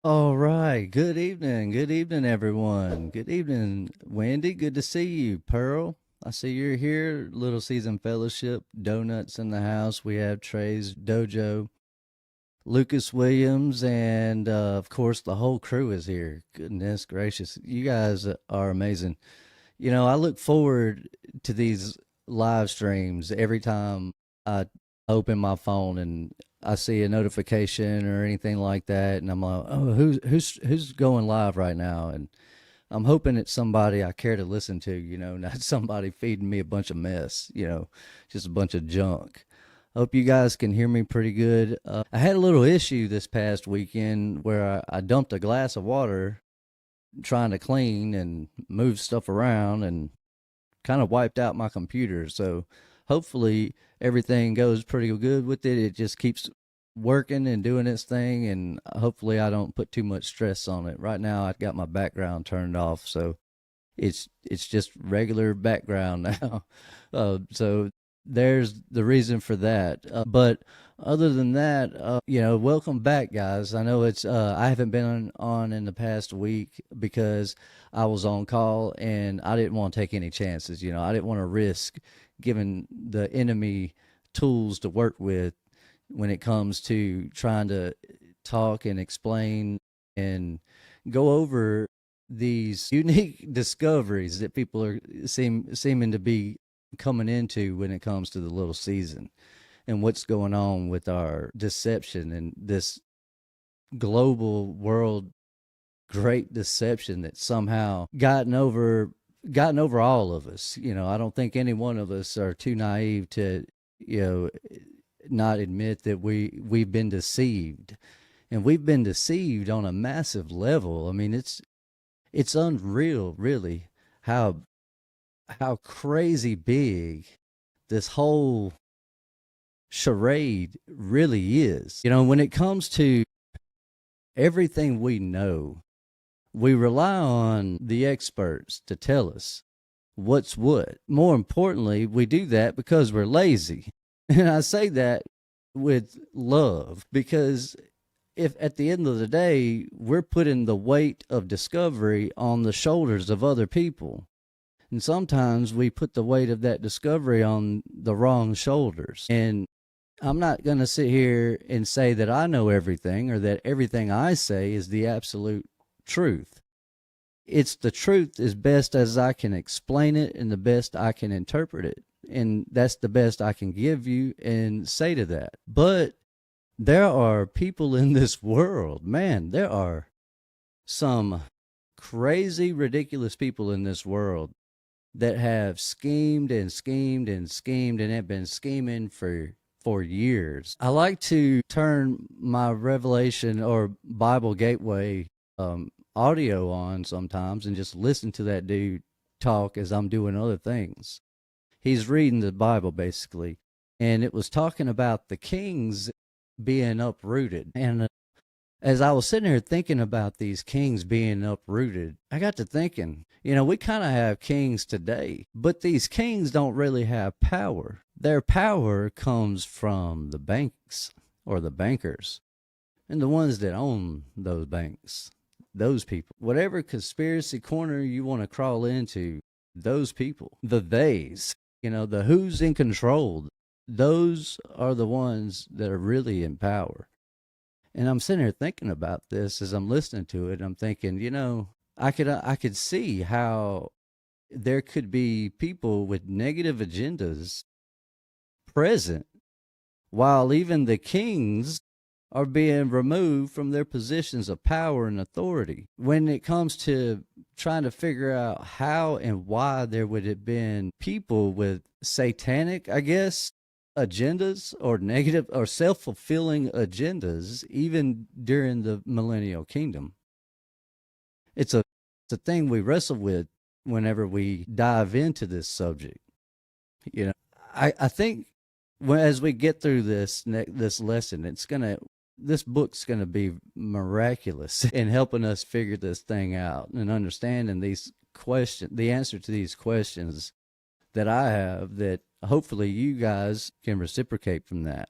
All right. Good evening. Good evening, everyone. Good evening, Wendy. Good to see you. Pearl, I see you're here. Little Season Fellowship. Donuts in the house. We have Trey's Dojo. Lucas Williams, and of course, the whole crew is here. Goodness gracious. You guys are amazing. I look forward to these live streams every time I open my phone and I see a notification or anything like that, and I'm like, oh, who's going live right now? And I'm hoping it's somebody I care to listen to, not somebody feeding me a bunch of mess, just a bunch of junk. Hope you guys can hear me pretty good. I had a little issue this past weekend where I dumped a glass of water trying to clean and move stuff around and kind of wiped out my computer. So hopefully everything goes pretty good with it. It just keeps working and doing its thing, and hopefully I don't put too much stress on it. Right now I've got my background turned off, so it's just regular background now. So there's the reason for that. But other than that, welcome back, guys. I know I haven't been on in the past week because I was on call and I didn't want to take any chances. I didn't want to risk giving the enemy tools to work with when it comes to trying to talk and explain and go over these unique discoveries that people are seeming to be coming into when it comes to the little season and what's going on with our deception and this global world great deception that somehow gotten over all of us. I don't think any one of us are too naive to not admit that we've been deceived, and we've been deceived on a massive level. I mean, it's unreal, really, how crazy big this whole charade really is. When it comes to everything we know, we rely on the experts to tell us what's what. More importantly, we do that because we're lazy. And I say that with love, because if at the end of the day, we're putting the weight of discovery on the shoulders of other people. And sometimes we put the weight of that discovery on the wrong shoulders. And I'm not going to sit here and say that I know everything or that everything I say is the absolute truth. It's the truth as best as I can explain it and the best I can interpret it. And that's the best I can give you and say to that. But there are people in this world, man, there are some crazy, ridiculous people in this world that have schemed and schemed and schemed and have been scheming for years. I like to turn my Revelation or Bible Gateway audio on sometimes and just listen to that dude talk as I'm doing other things. He's reading the Bible basically, and it was talking about the kings being uprooted. And as I was sitting here thinking about these kings being uprooted, I got to thinking, we kind of have kings today, but these kings don't really have power. Their power comes from the banks or the bankers and the ones that own those banks, those people. Whatever conspiracy corner you want to crawl into, those people, the theys, the who's in control, those are the ones that are really in power. And I'm sitting here thinking about this as I'm listening to it. I'm thinking, I could see how there could be people with negative agendas present while even the kings are being removed from their positions of power and authority. When it comes to trying to figure out how and why there would have been people with satanic, I guess, agendas or negative or self-fulfilling agendas even during the millennial kingdom. It's a thing we wrestle with whenever we dive into this subject. I think as we get through this lesson, this book's gonna be miraculous in helping us figure this thing out and understanding the answer to these questions that I have, that hopefully you guys can reciprocate from that.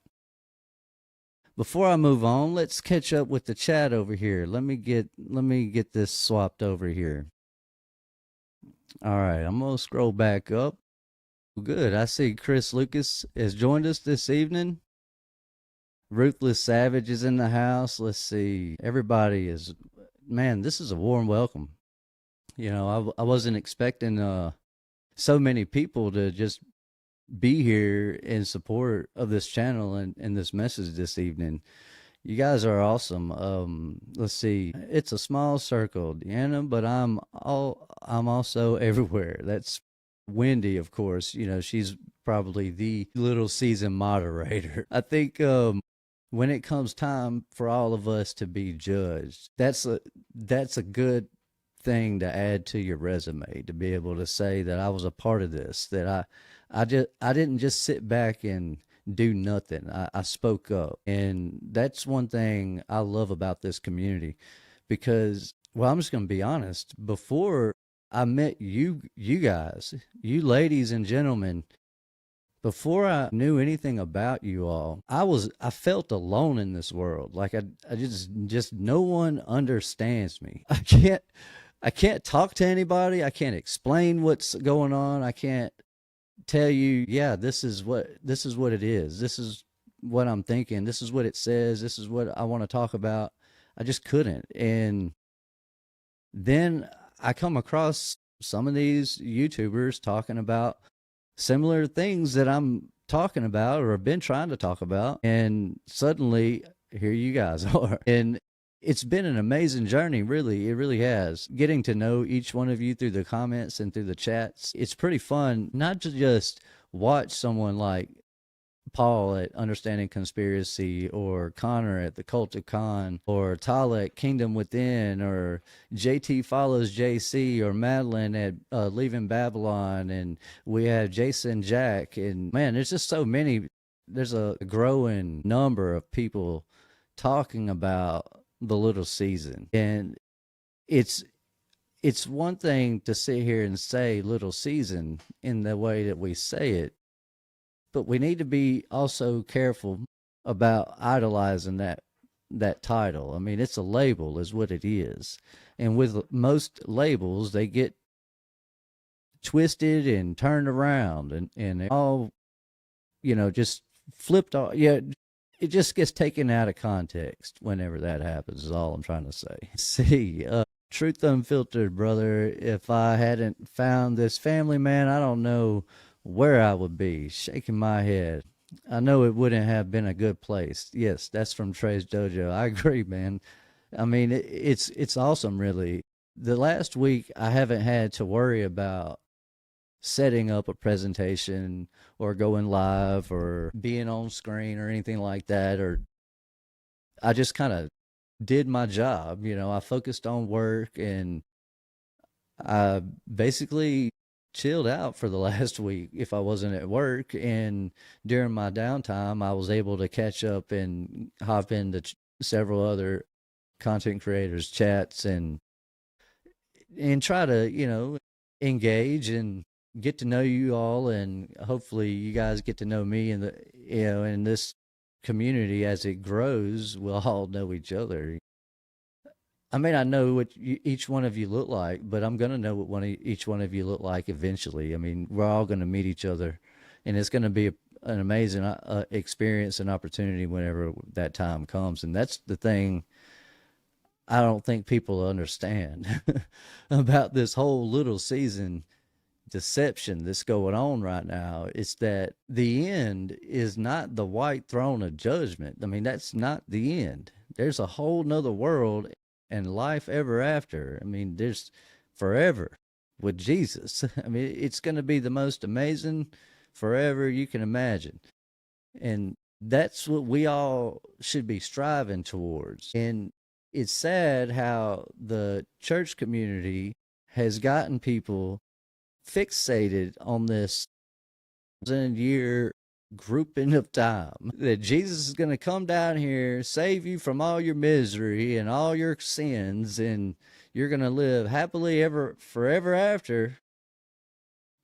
before I move on, let's catch up with the chat over here. Let me get this swapped over here. All right, I'm gonna scroll back up. Good. I see Chris Lucas has joined us this evening. Ruthless Savage is in the house. Let's see. Everybody is, man, this is a warm welcome. You know, I wasn't expecting so many people to just be here in support of this channel and this message this evening. You guys are awesome. Let's see. It's a small circle, Deanna, but I'm also everywhere. That's Wendy, of course. You know, she's probably the Little Season moderator. I think when it comes time for all of us to be judged, that's a good thing to add to your resume, to be able to say that I was a part of this, that I didn't just sit back and do nothing. I spoke up. And that's one thing I love about this community, because, well, I'm just going to be honest. Before I met you guys, you ladies and gentlemen, before I knew anything about you all, I felt alone in this world. Like I just no one understands me. I can't talk to anybody. I can't explain what's going on. I can't tell you, yeah, this is what it is. This is what I'm thinking. This is what it says. This is what I want to talk about. I just couldn't. And then I come across some of these YouTubers talking about similar things that I'm talking about or have been trying to talk about. And suddenly here you guys are. And it's been an amazing journey, really. It really has. Getting to know each one of you through the comments and through the chats. It's pretty fun not to just watch someone like Paul at Understanding Conspiracy, or Connor at the Cult of Con, or Tala at Kingdom Within, or JT Follows JC, or Madeline at Leaving Babylon, and we have Jason Jack. And man, there's just so many. There's a growing number of people talking about the Little Season. And it's one thing to sit here and say Little Season in the way that we say it, but we need to be also careful about idolizing that title. I mean, it's a label is what it is. And with most labels, they get twisted and turned around and they all, you know, just flipped off. Yeah, it just gets taken out of context whenever that happens, is all I'm trying to say. See, Truth Unfiltered, brother, if I hadn't found this family, man, I don't know where I would be. Shaking my head. I know it wouldn't have been a good place. Yes, that's from Trey's Dojo. I agree, man. I mean, it's awesome, really. The last week, I haven't had to worry about setting up a presentation or going live or being on screen or anything like that. Or I just kind of did my job. You know, I focused on work, and I basically chilled out for the last week if I wasn't at work. And during my downtime, I was able to catch up and hop into several other content creators' chats and try to, you know, engage and get to know you all, and hopefully you guys get to know me, and in this community as it grows, we'll all know each other. I may not know what each one of you look like, but I'm going to know what each one of you look like eventually. I mean, we're all going to meet each other, and it's going to be an amazing experience and opportunity whenever that time comes. And that's the thing I don't think people understand about this whole Little Season deception that's going on right now. It's that the end is not the white throne of judgment. I mean, that's not the end. There's a whole nother world and life ever after. I mean, there's forever with Jesus. I mean, it's going to be the most amazing forever you can imagine. And that's what we all should be striving towards. And it's sad how the church community has gotten people fixated on this 1,000-year grouping of time, that Jesus is going to come down here, save you from all your misery and all your sins, and you're going to live happily forever after.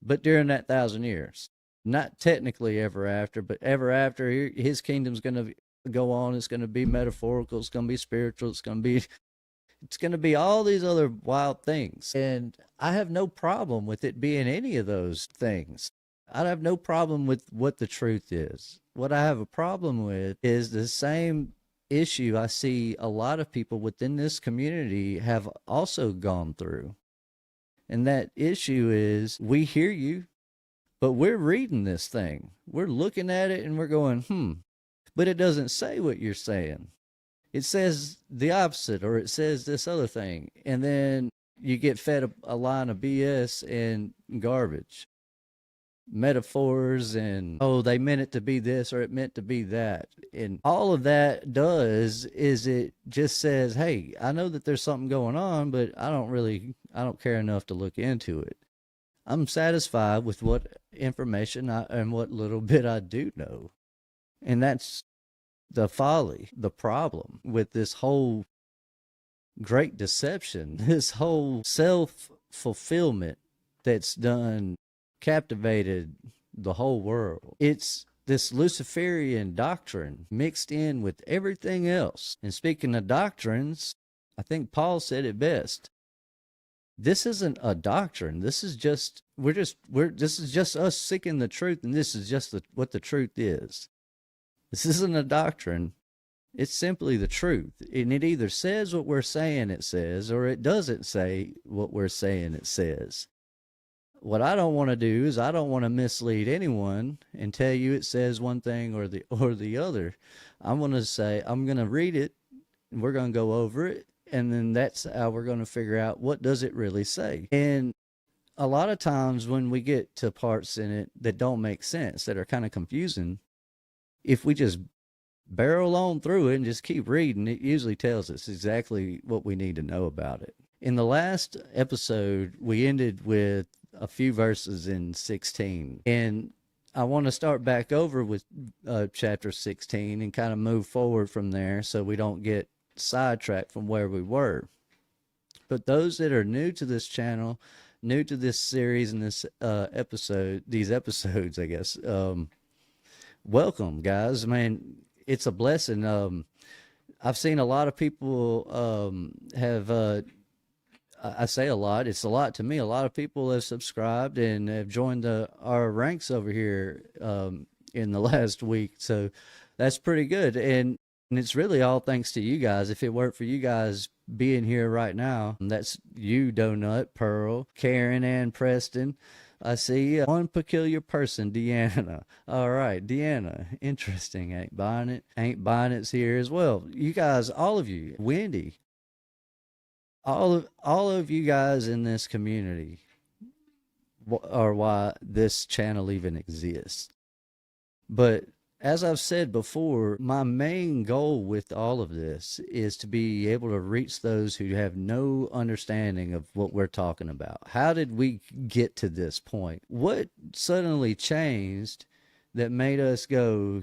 But during that 1,000 years, not technically ever after, but ever after, his kingdom's going to go on. It's going to be metaphorical. It's going to be spiritual. It's going to be all these other wild things. And I have no problem with it being any of those things. I have no problem with what the truth is. What I have a problem with is the same issue I see a lot of people within this community have also gone through. And that issue is, we hear you, but we're reading this thing. We're looking at it and we're going, but it doesn't say what you're saying. It says the opposite, or it says this other thing. And then you get fed a line of BS and garbage. Metaphors and, oh, they meant it to be this or it meant to be that. And all of that does is it just says, hey, I know that there's something going on, but I don't care enough to look into it. I'm satisfied with what information and what little bit I do know. And that's the folly, the problem with this whole great deception, this whole self-fulfillment that's captivated the whole world. It's this Luciferian doctrine mixed in with everything else. And speaking of doctrines, I think Paul said it best. This isn't a doctrine. This is just us seeking the truth, and this is just what the truth is. This isn't a doctrine. It's simply the truth. And it either says what we're saying it says, or it doesn't say what we're saying it says. What I don't want to do is I don't want to mislead anyone and tell you it says one thing or the other. I'm going to say, I'm going to read it, and we're going to go over it, and then that's how we're going to figure out what does it really say. And a lot of times when we get to parts in it that don't make sense, that are kind of confusing, if we just barrel on through it and just keep reading, it usually tells us exactly what we need to know about it. In the last episode, we ended with a few verses in 16, and I want to start back over with chapter 16 and kind of move forward from there so we don't get sidetracked from where we were. But those that are new to this channel, new to this series and these episodes, I guess, welcome, guys. Man, it's a blessing. I've seen a lot of people have I say a lot, it's a lot to me. A lot of people have subscribed and have joined our ranks over here in the last week. So that's pretty good. And it's really all thanks to you guys. If it weren't for you guys being here right now, that's you, Donut, Pearl, Karen, and Preston. I see one peculiar person, Deanna. All right, Deanna, interesting. Ain't buying it. Ain't buying it's here as well. You guys, all of you, Wendy, all of you guys in this community are why this channel even exists. But as I've said before, my main goal with all of this is to be able to reach those who have no understanding of what we're talking about. How did we get to this point? What suddenly changed that made us go,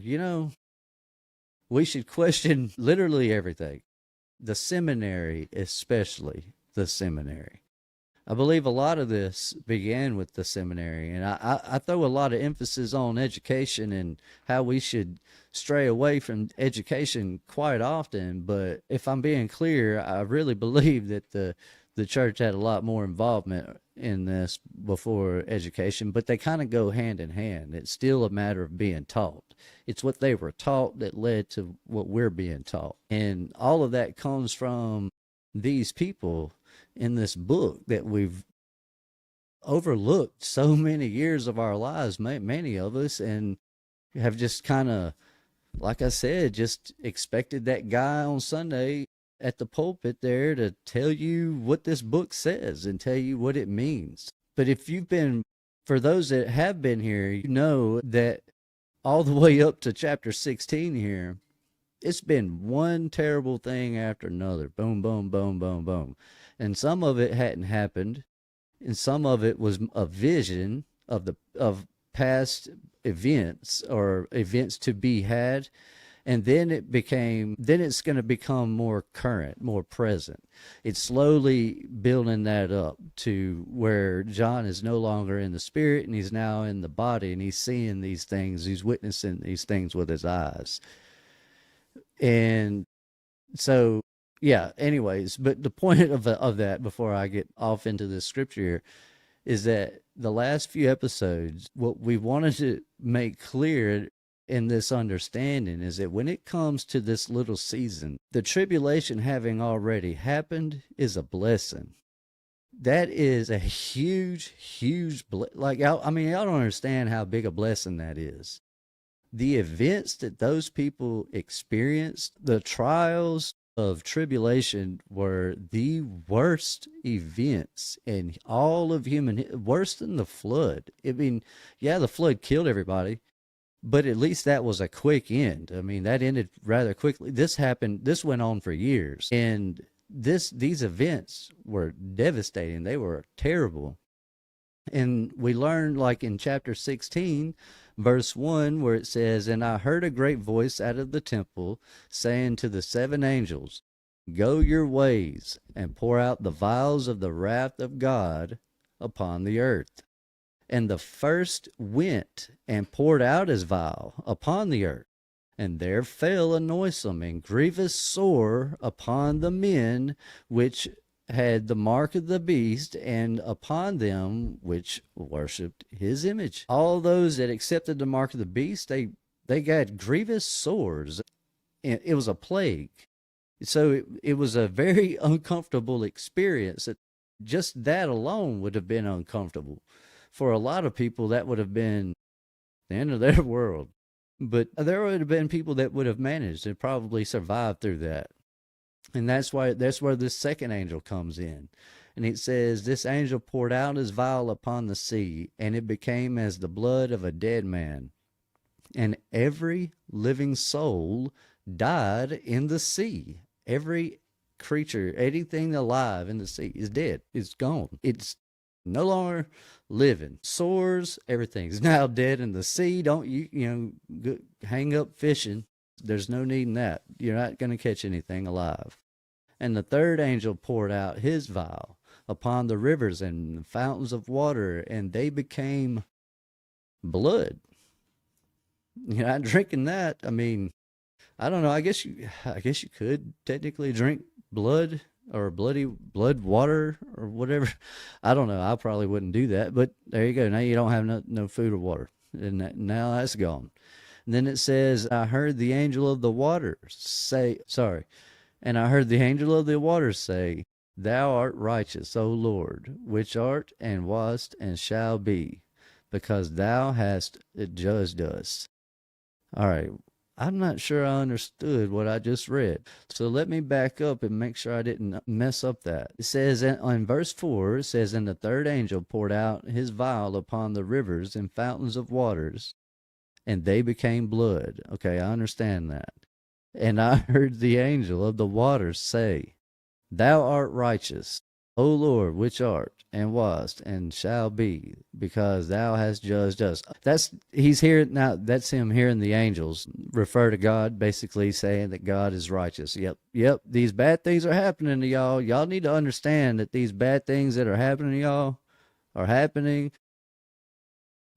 we should question literally everything. The seminary, especially the seminary. I believe a lot of this began with the seminary, and I throw a lot of emphasis on education and how we should stray away from education quite often. But if I'm being clear, I really believe that the church had a lot more involvement in this before education, but they kind of go hand in hand. It's still a matter of being taught. It's what they were taught that led to what we're being taught. And all of that comes from these people in this book that we've overlooked so many years of our lives, many of us, and have just kind of, like I said, just expected that guy on Sunday at the pulpit there to tell you what this book says and tell you what it means. But if you've been, for those that have been here, you know that all the way up to chapter 16 here, it's been one terrible thing after another. Boom, boom, boom, boom, boom. And some of it hadn't happened, and some of it was a vision of past events or events to be had. And then it's going to become more current, more present. It's slowly building that up to where John is no longer in the spirit and he's now in the body, and he's seeing these things, he's witnessing these things with his eyes. And so, yeah, anyways, but the point of that, before I get off into this scripture here, is that the last few episodes, what we wanted to make clear in this understanding is that when it comes to this little season, the tribulation having already happened is a blessing. That is a huge, huge, I mean, y'all don't understand how big a blessing that is. The events that those people experienced, the trials of tribulation, were the worst events in all of worse than the flood. I mean, yeah, the flood killed everybody, but at least that was a quick end. I mean, that ended rather quickly. This went on for years. And these events were devastating. They were terrible. And we learned, like in chapter 16, verse 1, where it says, "And I heard a great voice out of the temple saying to the seven angels, Go your ways and pour out the vials of the wrath of God upon the earth. And the first went and poured out his vial upon the earth. And there fell a noisome and grievous sore upon the men which had the mark of the beast, and upon them which worshipped his image." All those that accepted the mark of the beast, they got grievous sores. It was a plague. So it was a very uncomfortable experience. Just that alone would have been uncomfortable. For a lot of people, that would have been the end of their world. But there would have been people that would have managed and probably survived through that. And that's where this second angel comes in. And it says, "This angel poured out his vial upon the sea, and it became as the blood of a dead man. And every living soul died in the sea." Every creature, anything alive in the sea is dead. It's gone. It's no longer living. Sores, everything's now dead in the sea. Don't hang up fishing. There's no need in that. You're not going to catch anything alive. "And the third angel poured out his vial upon the rivers and the fountains of water, and they became blood." You're not drinking that. I mean, I don't know. I guess you could technically drink blood or blood water or whatever. I don't know. I probably wouldn't do that. But there you go. Now you don't have no food or water, and now that's gone. And then it says, "I heard the angel of the waters say, and I heard the angel of the waters say, Thou art righteous, O Lord, which art and wast and shall be, because thou hast judged us." All right. I'm not sure I understood what I just read. So let me back up and make sure I didn't mess up that. It says in verse 4, it says, "And the third angel poured out his vial upon the rivers and fountains of waters, and they became blood." Okay, I understand that. "And I heard the angel of the waters say, Thou art righteous, O Lord, which art, and wast, and shall be, because thou hast judged us." He's here now. That's him hearing the angels refer to God, basically saying that God is righteous. Yep. These bad things are happening to y'all. Y'all need to understand that these bad things that are happening to y'all are happening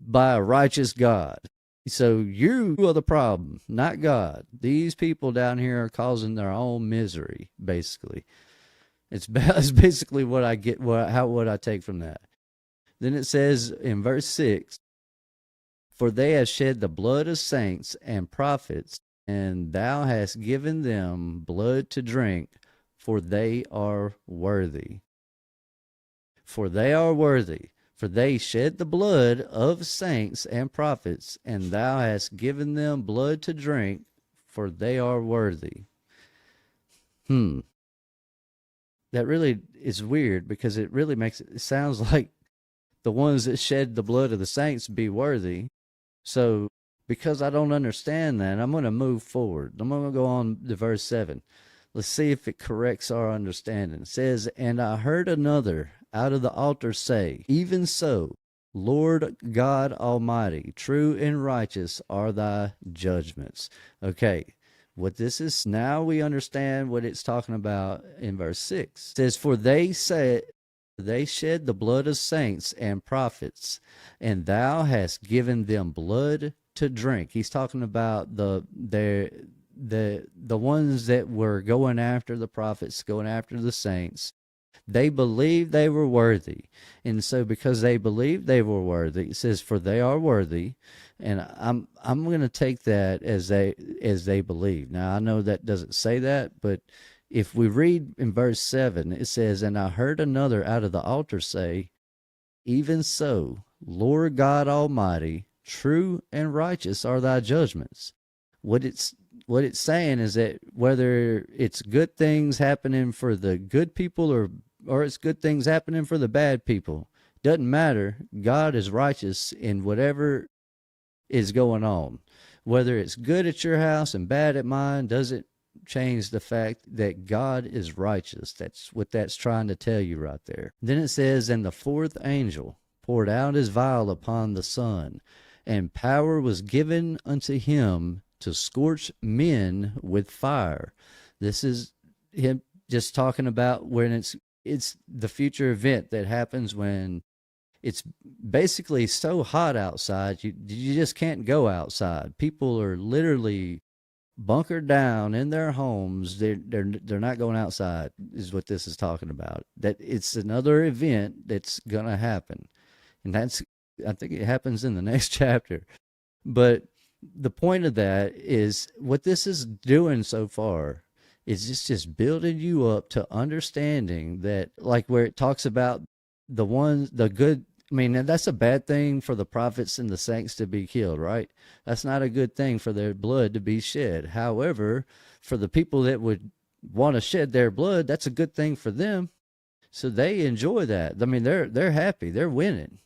by a righteous God. So you are the problem, not God. These people down here are causing their own misery, basically. It's basically what I get, what I take from that. Then it says in verse 6, "For they have shed the blood of saints and prophets, and thou hast given them blood to drink, for they are worthy." For they are worthy. For they shed the blood of saints and prophets, and thou hast given them blood to drink, for they are worthy. That really is weird, because it really it sounds like the ones that shed the blood of the saints be worthy. So because I don't understand that, I'm going to move forward. I'm going to go on to verse 7. Let's see if it corrects our understanding. It says, "And I heard another out of the altar say, Even so, Lord God Almighty, true and righteous are thy judgments." Okay. What this is, now we understand what it's talking about in verse 6. It says, "For they shed the blood of saints and prophets, and thou hast given them blood to drink." He's talking about the ones that were going after the prophets, going after the saints, they believed they were worthy. And so because they believed they were worthy, it says, for they are worthy. And I'm going to take that as they believe. Now, I know that doesn't say that, but if we read in verse 7, it says, and I heard another out of the altar say, even so, Lord God Almighty, true and righteous are thy judgments. What it's saying is that whether it's good things happening for the good people or it's good things happening for the bad people, doesn't matter. God is righteous in whatever is going on. Whether it's good at your house and bad at mine doesn't change the fact that God is righteous. That's what that's trying to tell you right there. Then it says, and the fourth angel poured out his vial upon the sun, and power was given unto him to scorch men with fire. This is him just talking about when it's the future event that happens when it's basically so hot outside, you just can't go outside. People are literally bunkered down in their homes. They're not going outside, is what this is talking about. That it's another event that's gonna happen, and I think it happens in the next chapter. But the point of that is what this is doing so far is just building you up to understanding that, like where it talks about the good. I mean, that's a bad thing for the prophets and the saints to be killed, right? That's not a good thing for their blood to be shed. However, for the people that would want to shed their blood, that's a good thing for them. So they enjoy that. I mean, they're happy. They're winning.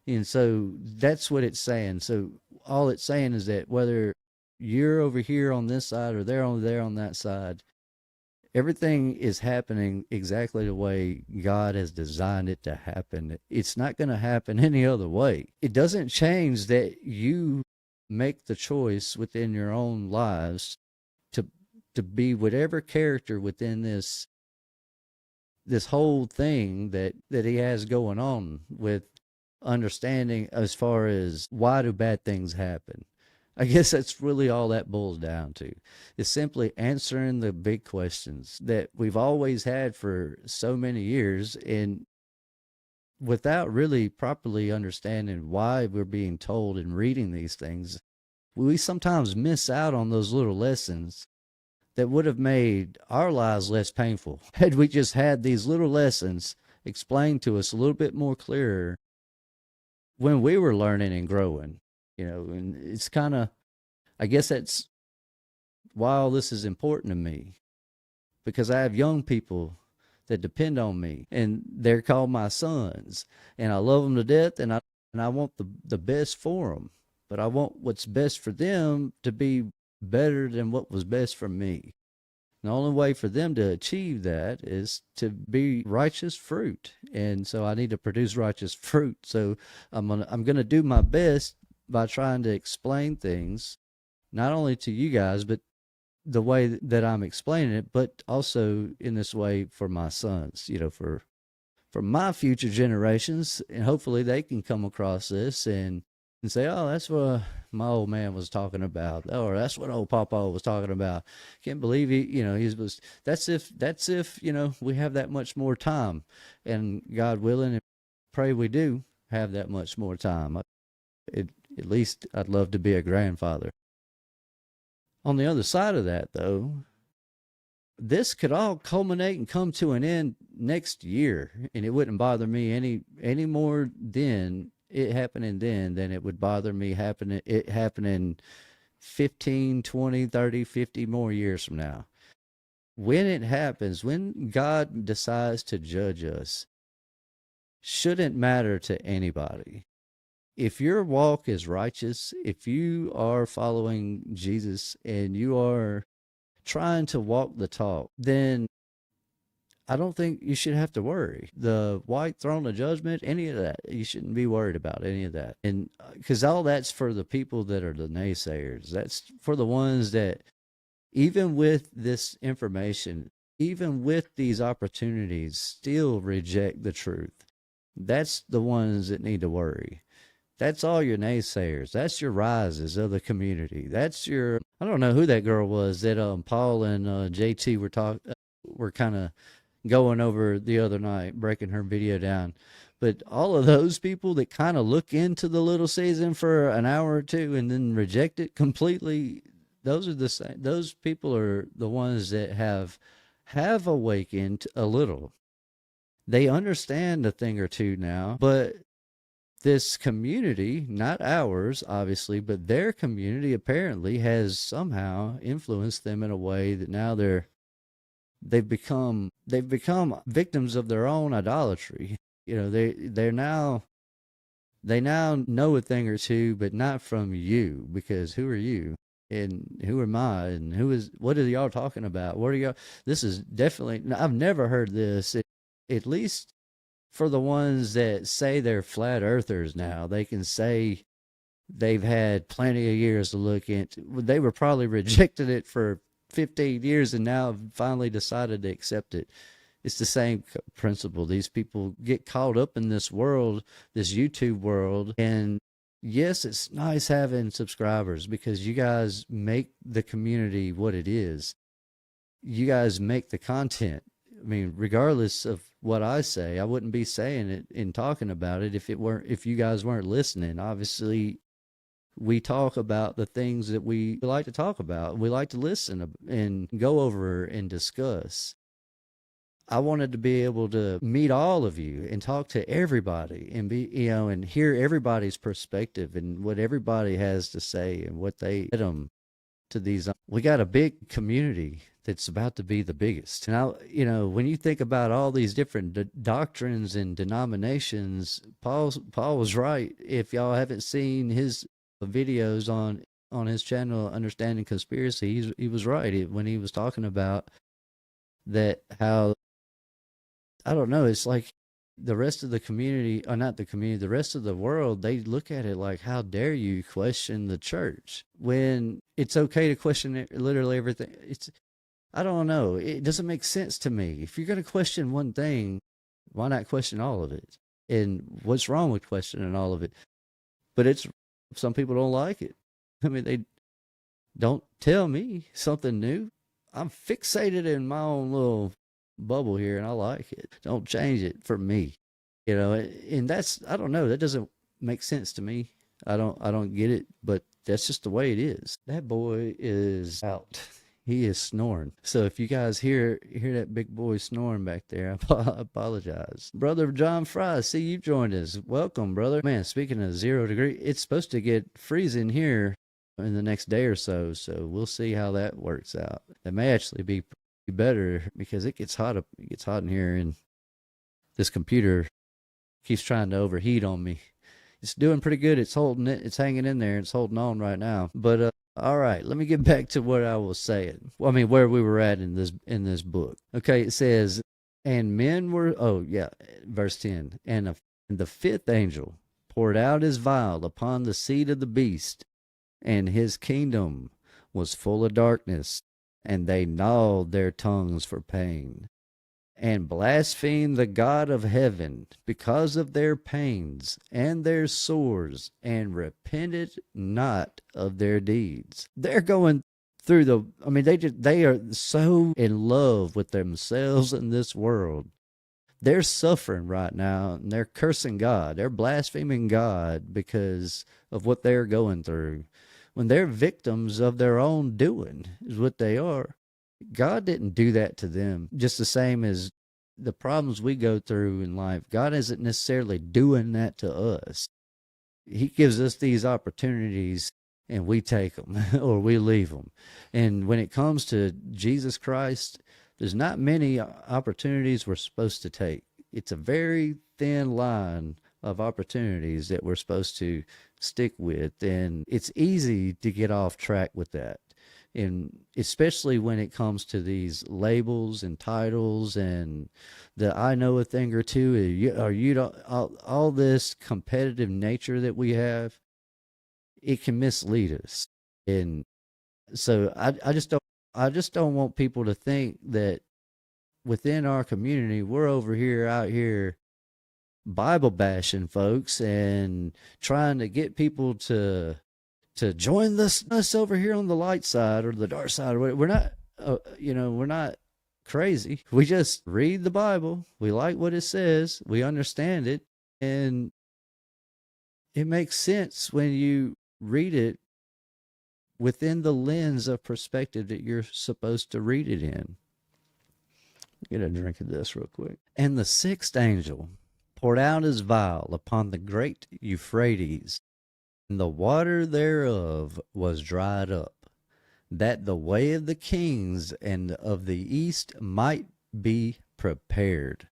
And so that's what it's saying. So all it's saying is that whether you're over here on this side or they're over there on that side, everything is happening exactly the way God has designed it to happen. It's not going to happen any other way. It doesn't change that you make the choice within your own lives to be whatever character within this whole thing that he has going on with understanding as far as why do bad things happen. I guess that's really all that boils down to, is simply answering the big questions that we've always had for so many years, and without really properly understanding why we're being told and reading these things, we sometimes miss out on those little lessons that would have made our lives less painful had we just had these little lessons explained to us a little bit more clearer when we were learning and growing. And it's kind of, I guess that's why all this is important to me, because I have young people that depend on me, and they're called my sons, and I love them to death, and I want the best for them, but I want what's best for them to be better than what was best for me. The only way for them to achieve that is to be righteous fruit, and so I need to produce righteous fruit. So I'm gonna do my best by trying to explain things, not only to you guys, but the way that I'm explaining it, but also in this way for my sons, for my future generations, and hopefully they can come across this and say, oh, that's what my old man was talking about, or that's what old Papa was talking about. Can't believe that's if we have that much more time, and God willing, and pray we do have that much more time. At least I'd love to be a grandfather. On the other side of that, though, this could all culminate and come to an end next year, and it wouldn't bother me any more then, it happening then, than it would bother me it happening 15, 20, 30, 50 more years from now. When it happens, when God decides to judge us, shouldn't matter to anybody. If your walk is righteous, if you are following Jesus and you are trying to walk the talk, then I don't think you should have to worry. The white throne of judgment, any of that, you shouldn't be worried about any of that. And because all that's for the people that are the naysayers. That's for the ones that, even with this information, even with these opportunities, still reject the truth. That's the ones that need to worry. That's all your naysayers. That's your rises of the community. That's your, I don't know who that girl was that Paul and JT were kind of going over the other night, breaking her video down. But all of those people that kind of look into the little season for an hour or two and then reject it completely, those are the same. Those people are the ones that have awakened a little. They understand a thing or two now, but this community, not ours, obviously, but their community apparently has somehow influenced them in a way that now they've become victims of their own idolatry. You know, they now know a thing or two, but not from you, because who are you? And who am I? And what are y'all talking about? What are y'all? This is definitely, I've never heard this, at least for the ones that say they're flat earthers now. They can say they've had plenty of years to look into. They were probably rejecting it for 15 years and now finally decided to accept it. It's the same principle. These people get caught up in this world, this YouTube world. And yes, it's nice having subscribers because you guys make the community what it is. You guys make the content. I mean, regardless of what I say, I wouldn't be saying it and talking about it if you guys weren't listening. Obviously, we talk about the things that we like to talk about. We like to listen and go over and discuss. I wanted to be able to meet all of you and talk to everybody and and hear everybody's perspective and what everybody has to say and what they get them to these. We got a big community that's about to be the biggest. Now, when you think about all these different doctrines and denominations, Paul was right. If y'all haven't seen his videos on his channel, Understanding Conspiracy, he was right when he was talking about that, how, I don't know, it's like the rest of the community, or not the community, the rest of the world, they look at it like, how dare you question the church when it's okay to question literally everything. I don't know. It doesn't make sense to me. If you're going to question one thing, why not question all of it? And what's wrong with questioning all of it? But some people don't like it. I mean, they don't tell me something new. I'm fixated in my own little bubble here and I like it. Don't change it for me. And that's, I don't know, that doesn't make sense to me. I don't get it, but that's just the way it is. That boy is out. He is snoring. So if you guys hear that big boy snoring back there, I apologize. Brother John Fry, see you joined us. Welcome, brother. Man, speaking of 0 degree, it's supposed to get freezing here in the next day or so. So we'll see how that works out. That may actually be better because it gets hot in here, and this computer keeps trying to overheat on me. It's doing pretty good. It's hanging in there. It's holding on right now. But all right, let me get back to what I was saying. Well, I mean, where we were at in this book. Okay, it says, and men were, verse 10, and the fifth angel poured out his vial upon the seat of the beast, and his kingdom was full of darkness, and they gnawed their tongues for pain, and blasphemed the God of heaven because of their pains and their sores, and repented not of their deeds. They're going through they are so in love with themselves in this world. They're suffering right now, and they're cursing God. They're blaspheming God because of what they're going through, when they're victims of their own doing is what they are. God didn't do that to them. Just the same as the problems we go through in life, God isn't necessarily doing that to us. He gives us these opportunities and we take them or we leave them. And when it comes to Jesus Christ, there's not many opportunities we're supposed to take. It's a very thin line of opportunities that we're supposed to stick with. And it's easy to get off track with that. And especially when it comes to these labels and titles and the I know a thing or two, all this competitive nature that we have, it can mislead us. And so I just don't want people to think that within our community, we're out here Bible bashing folks and trying to get people to join us over here on the light side or the dark side. We're not, we're not crazy. We just read the Bible. We like what it says. We understand it, and it makes sense when you read it within the lens of perspective that you're supposed to read it in. Get a drink of this real quick. And the sixth angel poured out his vial upon the great Euphrates, and the water thereof was dried up, that the way of the kings and of the east might be prepared.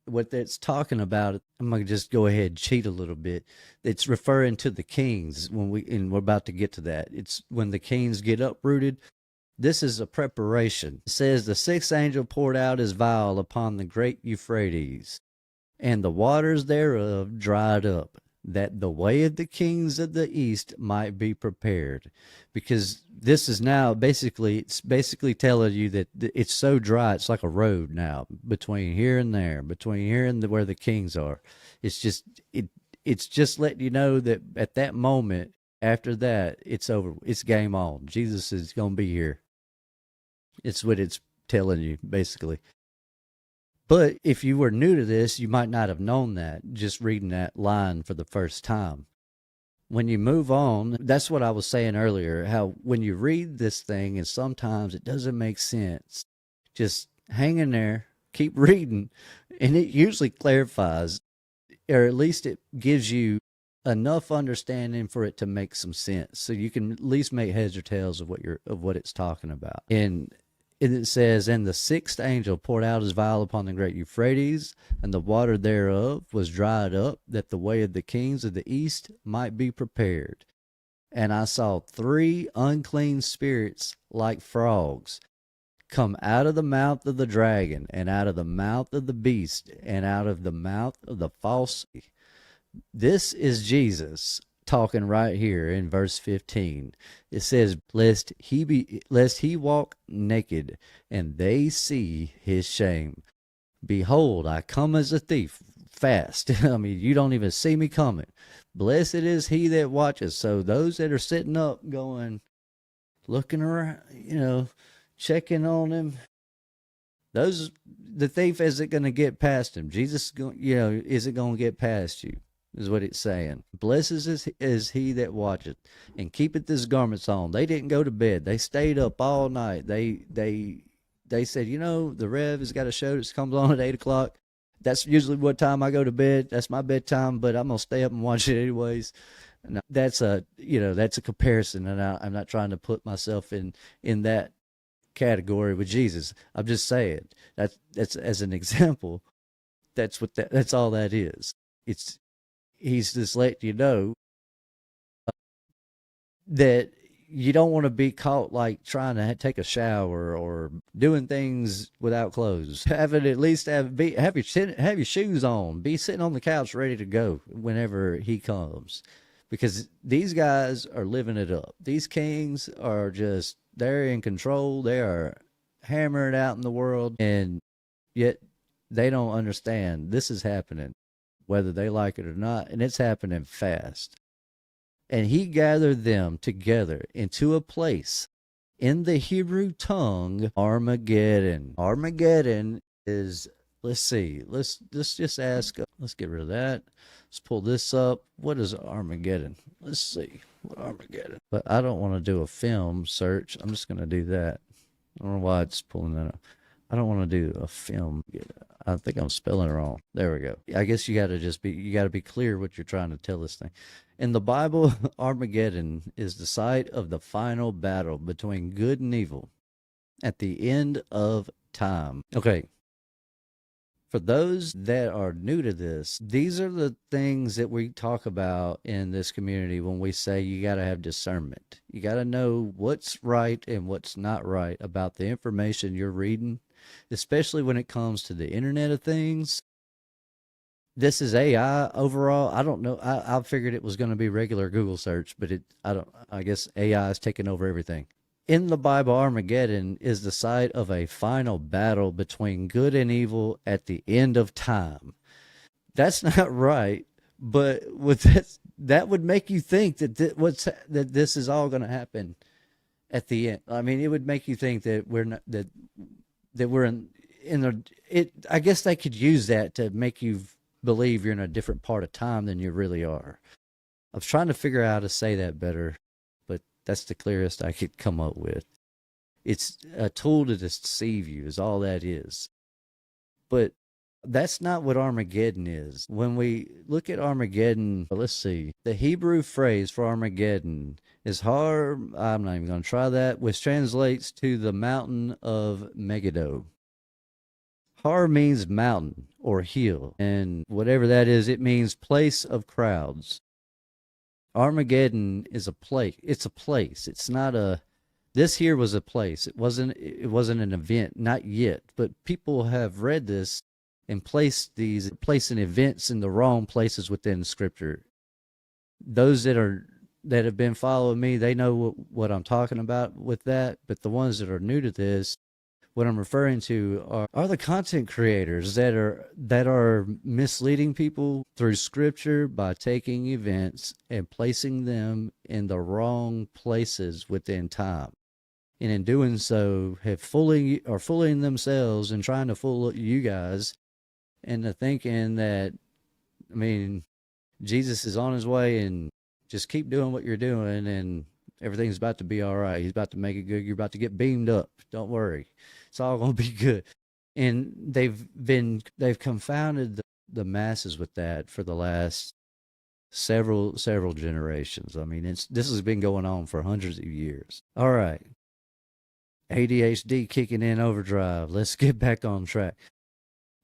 What that's talking about, I'm going to just go ahead and cheat a little bit. It's referring to the kings and we're about to get to that. It's when the kings get uprooted. This is a preparation. It says the sixth angel poured out his vial upon the great Euphrates, and the waters thereof dried up, that the way of the kings of the east might be prepared. Because this is now it's basically telling you that it's so dry, it's like a road now between here and there, between here and where the kings are. It's just letting you know that at that moment, after that, it's over. It's game on. Jesus is going to be here. It's what it's telling you, basically. But if you were new to this, you might not have known that just reading that line for the first time. When you move on, that's what I was saying earlier, how when you read this thing and sometimes it doesn't make sense, just hang in there, keep reading, and it usually clarifies, or at least it gives you enough understanding for it to make some sense. So you can at least make heads or tails of what it's talking about. And it says, and the sixth angel poured out his vial upon the great Euphrates, and the water thereof was dried up, that the way of the kings of the east might be prepared. And I saw 3 unclean spirits like frogs come out of the mouth of the dragon, and out of the mouth of the beast, and out of the mouth of the false. This is Jesus talking right here in verse 15. It says, lest he walk naked, and they see his shame. Behold, I come as a thief, fast. I mean, you don't even see me coming. Blessed is he that watches. So those that are sitting up going, looking around, checking on him, the thief isn't going to get past him. Jesus, isn't going to get past you, is what it's saying. Blessed is he that watcheth, and keepeth his garments on. They didn't go to bed. They stayed up all night. They said, the Rev has got a show that comes on at 8 o'clock. That's usually what time I go to bed. That's my bedtime, but I'm going to stay up and watch it anyways. And that's a comparison, and I'm not trying to put myself in that category with Jesus. I'm just saying that's as an example. That's all that is. He's just letting you know that you don't want to be caught like trying to take a shower or doing things without clothes. Have your shoes on. Be sitting on the couch ready to go whenever he comes, because these guys are living it up. These kings are they're in control. They are hammering out in the world, and yet they don't understand this is happening, whether they like it or not, and it's happening fast. And he gathered them together into a place in the Hebrew tongue, Armageddon. Armageddon is, let's see, let's just ask, let's get rid of that. Let's pull this up. What is Armageddon? Let's see, what Armageddon. But I don't want to do a film search. I'm just going to do that. I don't know why it's pulling that up. I don't want to do a film. I think I'm spelling it wrong. There we go. I guess you got to be clear what you're trying to tell this thing. In the Bible, Armageddon is the site of the final battle between good and evil at the end of time. Okay. For those that are new to this, these are the things that we talk about in this community when we say you got to have discernment. You got to know what's right and what's not right about the information you're reading, especially when it comes to the Internet of Things. This is AI overall. I don't know. I figured it was going to be regular Google search, but I guess AI is taking over everything. In the Bible, Armageddon is the site of a final battle between good and evil at the end of time. That's not right. But with that would make you think that that this is all going to happen at the end. I mean, it would make you think that we're not that we're in a it. I guess they could use that to make you believe you're in a different part of time than you really are. I was trying to figure out how to say that better, but that's the clearest I could come up with. It's a tool to deceive you, is all that is. But that's not what Armageddon is. When we look at Armageddon, let's see. The Hebrew phrase for Armageddon is har. I'm not even going to try that, which translates to the mountain of Megiddo. Har means mountain or hill, and whatever that is, it means place of crowds. Armageddon is a place. It's a place. It's not a. This here was a place. It wasn't. It wasn't an event. Not yet. But people have read this and placing events in the wrong places within Scripture. Those that have been following me, they know what I'm talking about with that. But the ones that are new to this, what I'm referring to are the content creators that are misleading people through Scripture by taking events and placing them in the wrong places within time. And in doing so, have fooling themselves and trying to fool you guys into thinking that, I mean, Jesus is on his way and just keep doing what you're doing and everything's about to be all right. He's about to make it good. You're about to get beamed up. Don't worry. It's all going to be good. And they've confounded the masses with that for the last several generations. I mean, this has been going on for hundreds of years. All right. ADHD kicking in overdrive. Let's get back on track.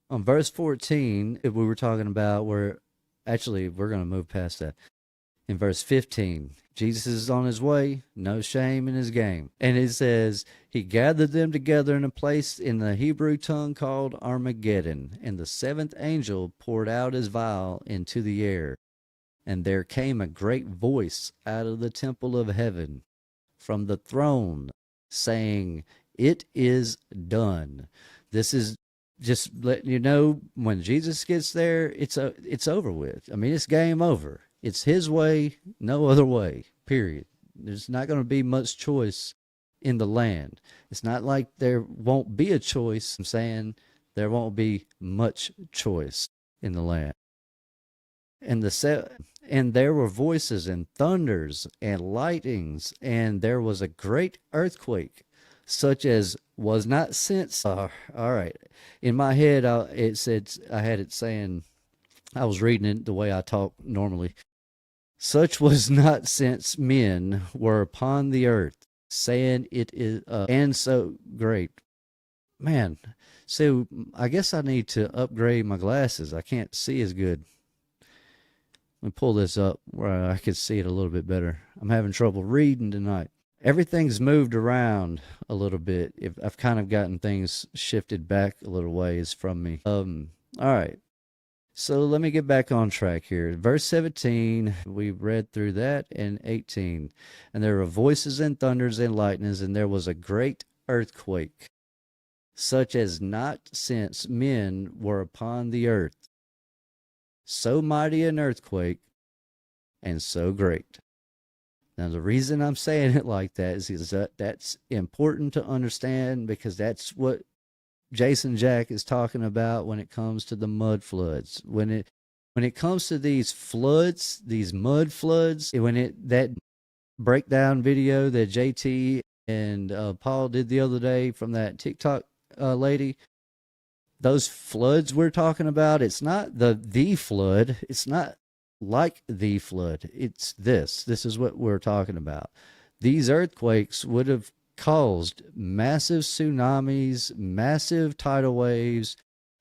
On verse 14, we were talking about we're going to move past that. In verse 15, Jesus is on his way, no shame in his game. And it says, he gathered them together in a place in the Hebrew tongue called Armageddon, and the seventh angel poured out his vial into the air. And there came a great voice out of the temple of heaven from the throne, saying, it is done. This is just letting you know, when Jesus gets there, it's over with. I mean, it's game over. It's his way, no other way, period. There's not going to be much choice in the land. It's not like there won't be a choice. I'm saying there won't be much choice in the land. And there were voices and thunders and lightnings, and there was a great earthquake, such as was not since. All right. In my head, I had it saying, I was reading it the way I talk normally. Such was not since men were upon the earth, saying it is, and so great. Man, so I guess I need to upgrade my glasses. I can't see as good. Let me pull this up where I can see it a little bit better. I'm having trouble reading tonight. Everything's moved around a little bit. I've kind of gotten things shifted back a little ways from me. All right. So let me get back on track here. Verse 17, we read through that, and 18. And there were voices and thunders and lightnings, and there was a great earthquake, such as not since men were upon the earth. So mighty an earthquake, and so great. Now, the reason I'm saying it like that is that that's important to understand, because that's what Jason Jack is talking about when it comes to the mud floods. When it comes to these floods, these mud floods, that breakdown video that JT and Paul did the other day from that TikTok lady, those floods we're talking about, it's not the flood. It's not like the flood. It's this. This is what we're talking about. These earthquakes would have caused massive tsunamis, massive tidal waves,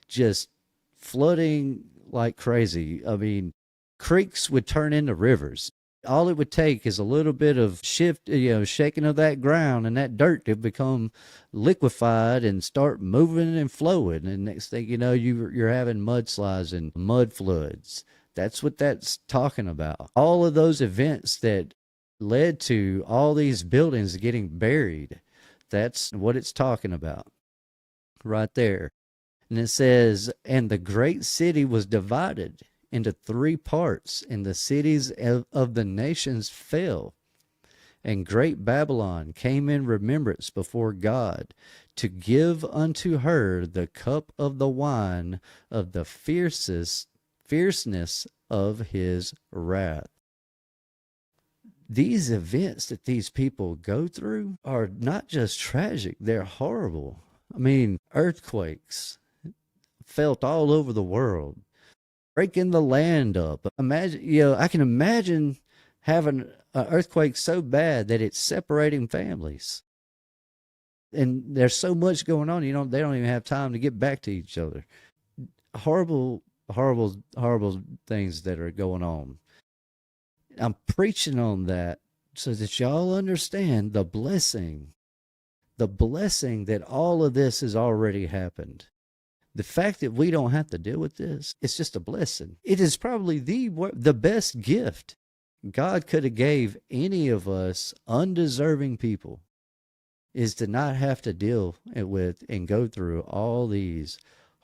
just flooding like crazy. I mean, creeks would turn into rivers. All it would take is a little bit of shaking of that ground, and that dirt to become liquefied and start moving and flowing. And next thing you know, you're having mudslides and mud floods. That's what that's talking about. All of those events that led to all these buildings getting buried, that's what it's talking about right there. And it says, and the great city was divided into three parts, and the cities of the nations fell. And great Babylon came in remembrance before God to give unto her the cup of the wine of the fierceness of his wrath. These events that these people go through are not just tragic, they're horrible. I mean, earthquakes felt all over the world, breaking the land up. Imagine, I can imagine having an earthquake so bad that it's separating families. And there's so much going on, they don't even have time to get back to each other. Horrible, horrible, horrible things that are going on. I'm preaching on that so that y'all understand the blessing that all of this has already happened. The fact that we don't have to deal with this, it's just a blessing. It is probably the best gift God could have gave any of us undeserving people, is to not have to deal with and go through all these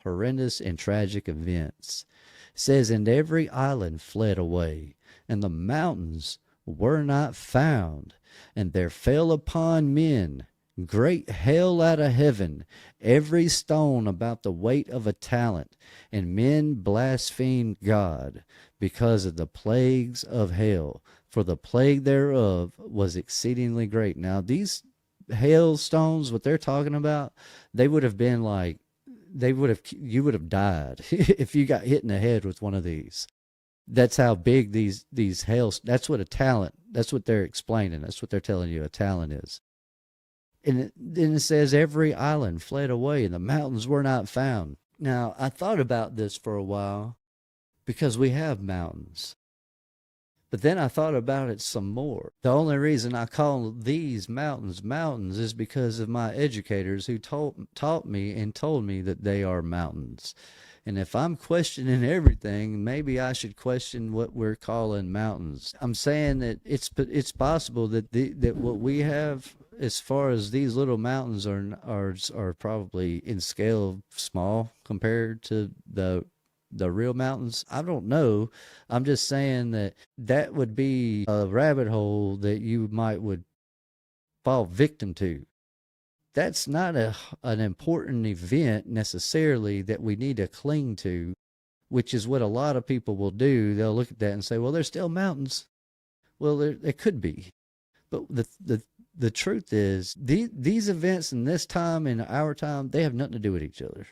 horrendous and tragic events. It says, and every island fled away, and the mountains were not found, and there fell upon men great hail out of heaven, every stone about the weight of a talent, and men blasphemed God because of the plagues of hail, for the plague thereof was exceedingly great. Now these hailstones, what they're talking about, they would have been like, you would have died if you got hit in the head with one of these. That's how big these that's what a talent, that's what they're explaining. That's what they're telling you a talent is. And then it says every island fled away and the mountains were not found. Now, I thought about this for a while because we have mountains. But then I thought about it some more. The only reason I call these mountains is because of my educators who taught me and told me that they are mountains. And if I'm questioning everything, maybe I should question what we're calling mountains. I'm saying that it's possible that that what we have as far as these little mountains are probably in scale small compared to the real mountains. I don't know. I'm just saying that would be a rabbit hole that you would fall victim to. That's not an important event necessarily that we need to cling to, which is what a lot of people will do. They'll look at that and say, well, there's still mountains. Well, there could be. But the truth is, these events in this time, in our time, they have nothing to do with each other.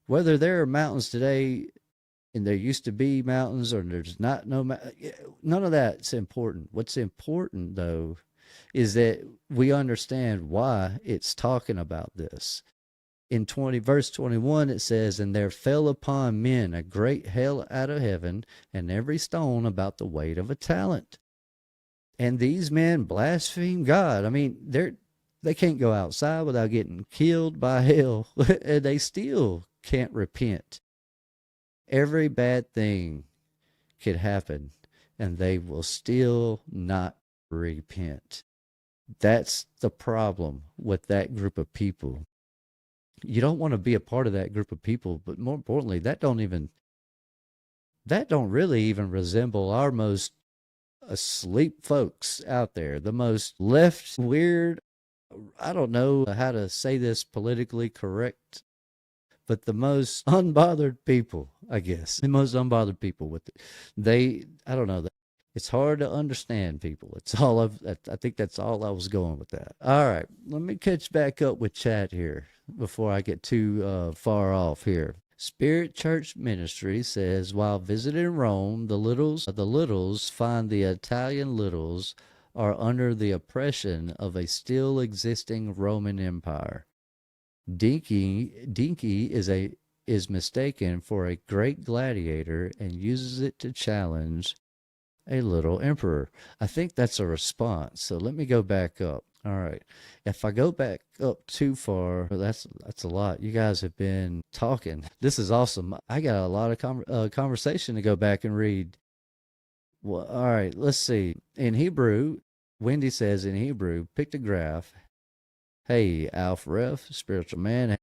Whether there are mountains today and there used to be mountains or there's not none of that's important. What's important, though, is that we understand why it's talking about this. In verse 21, it says, and there fell upon men a great hail out of heaven, and every stone about the weight of a talent. And these men blaspheme God. I mean, they can't go outside without getting killed by hail, and they still can't repent. Every bad thing could happen, and they will still not repent. That's the problem with that group of people. You don't want to be a part of that group of people, but more importantly, that don't really even resemble our most asleep folks out there, the most left, weird, I don't know how to say this politically correct, but the most unbothered people, I guess, the most unbothered people with it. I don't know. It's hard to understand people. I think that's all I was going with that. All right, let me catch back up with chat here before I get too far off here. Spirit Church Ministry says, while visiting Rome, the littles find the Italian littles are under the oppression of a still existing Roman Empire. Dinky is mistaken for a great gladiator and uses it to challenge a little emperor. I think that's a response. So let me go back up. All right. If I go back up too far, that's a lot. You guys have been talking. This is awesome. I got a lot of conversation to go back and read. Well, all right. Let's see. In Hebrew, Wendy says in Hebrew, pictograph. Hey, Alf Ref, spiritual man.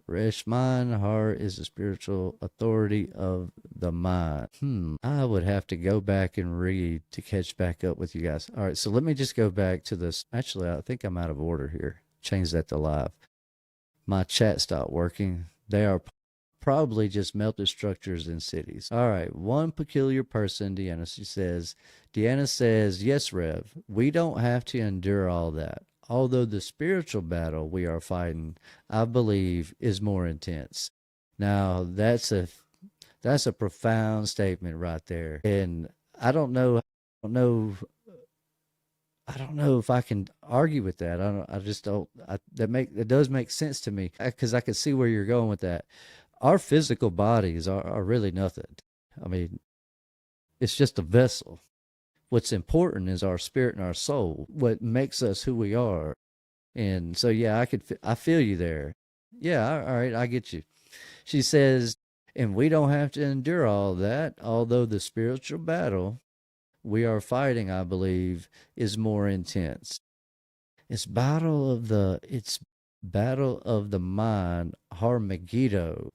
Resh mind, heart is the spiritual authority of the mind. I would have to go back and read to catch back up with you guys. All right, so let me just go back to this. Actually, I think I'm out of order here. Change that to live. My chat stopped working. They are probably just melted structures in cities. All right, one peculiar person, Deanna says, yes, Rev, we don't have to endure all that. Although the spiritual battle we are fighting, I believe, is more intense. Now, that's a profound statement right there. And I don't know if I can argue with that. That does make sense to me, because I can see where you're going with that. Our physical bodies are really nothing. I mean, it's just a vessel. What's important is our spirit and our soul, what makes us who we are. And so, yeah, I feel you there. Yeah, all right, I get you. She says, and we don't have to endure all that, although the spiritual battle we are fighting, I believe, is more intense. It's battle of the mind, Armageddon.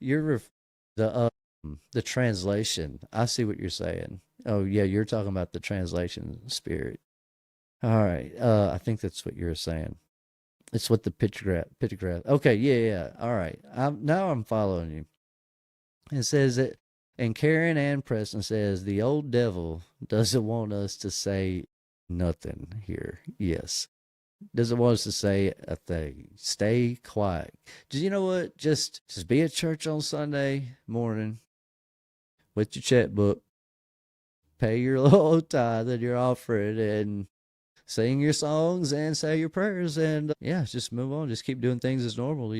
The translation. I see what you're saying. Oh yeah, you're talking about the translation spirit. All right. I think that's what you're saying. It's what the pictograph. Okay, yeah. All right. Now I'm following you. It says that, and Karen Ann Preston says the old devil doesn't want us to say nothing here. Yes. Doesn't want us to say a thing. Stay quiet. You know what? Just be at church on Sunday morning with your checkbook. Pay your little tithe and your offering, and sing your songs and say your prayers, and yeah, just move on. Just keep doing things as normal.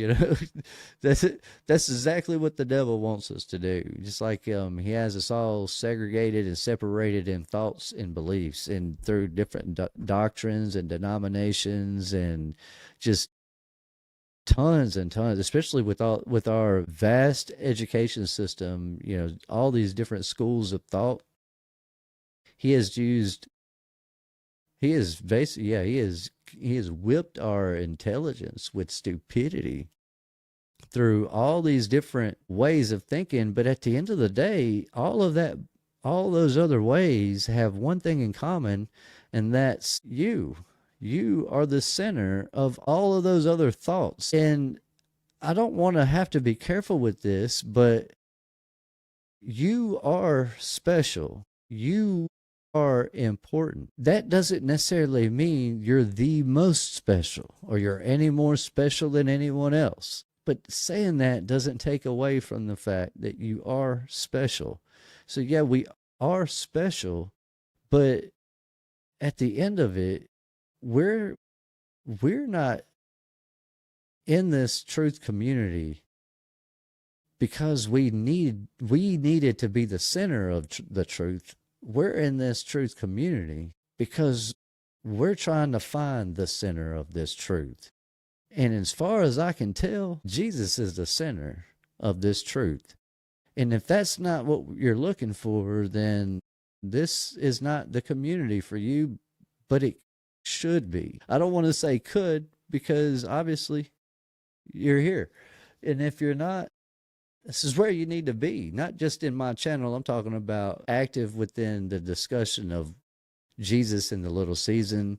That's exactly what the devil wants us to do. Just like he has us all segregated and separated in thoughts and beliefs, and through different doctrines and denominations, and just tons and tons, especially with our vast education system. All these different schools of thought. He has whipped our intelligence with stupidity through all these different ways of thinking. But at the end of the day, all those other ways have one thing in common, and that's you. You are the center of all of those other thoughts. And I don't want to have to be careful with this, but you are special. You are important. That doesn't necessarily mean you're the most special or you're any more special than anyone else. But saying that doesn't take away from the fact that you are special. So yeah, we are special, but at the end of it, we're not in this truth community because we needed to be the center of the truth. We're in this truth community because we're trying to find the center of this truth. And as far as I can tell, Jesus is the center of this truth. And if that's not what you're looking for, then this is not the community for you, but it should be. I don't want to say could, because obviously you're here. And if you're not, this is where you need to be, not just in my channel. I'm talking about active within the discussion of Jesus in the Little Season,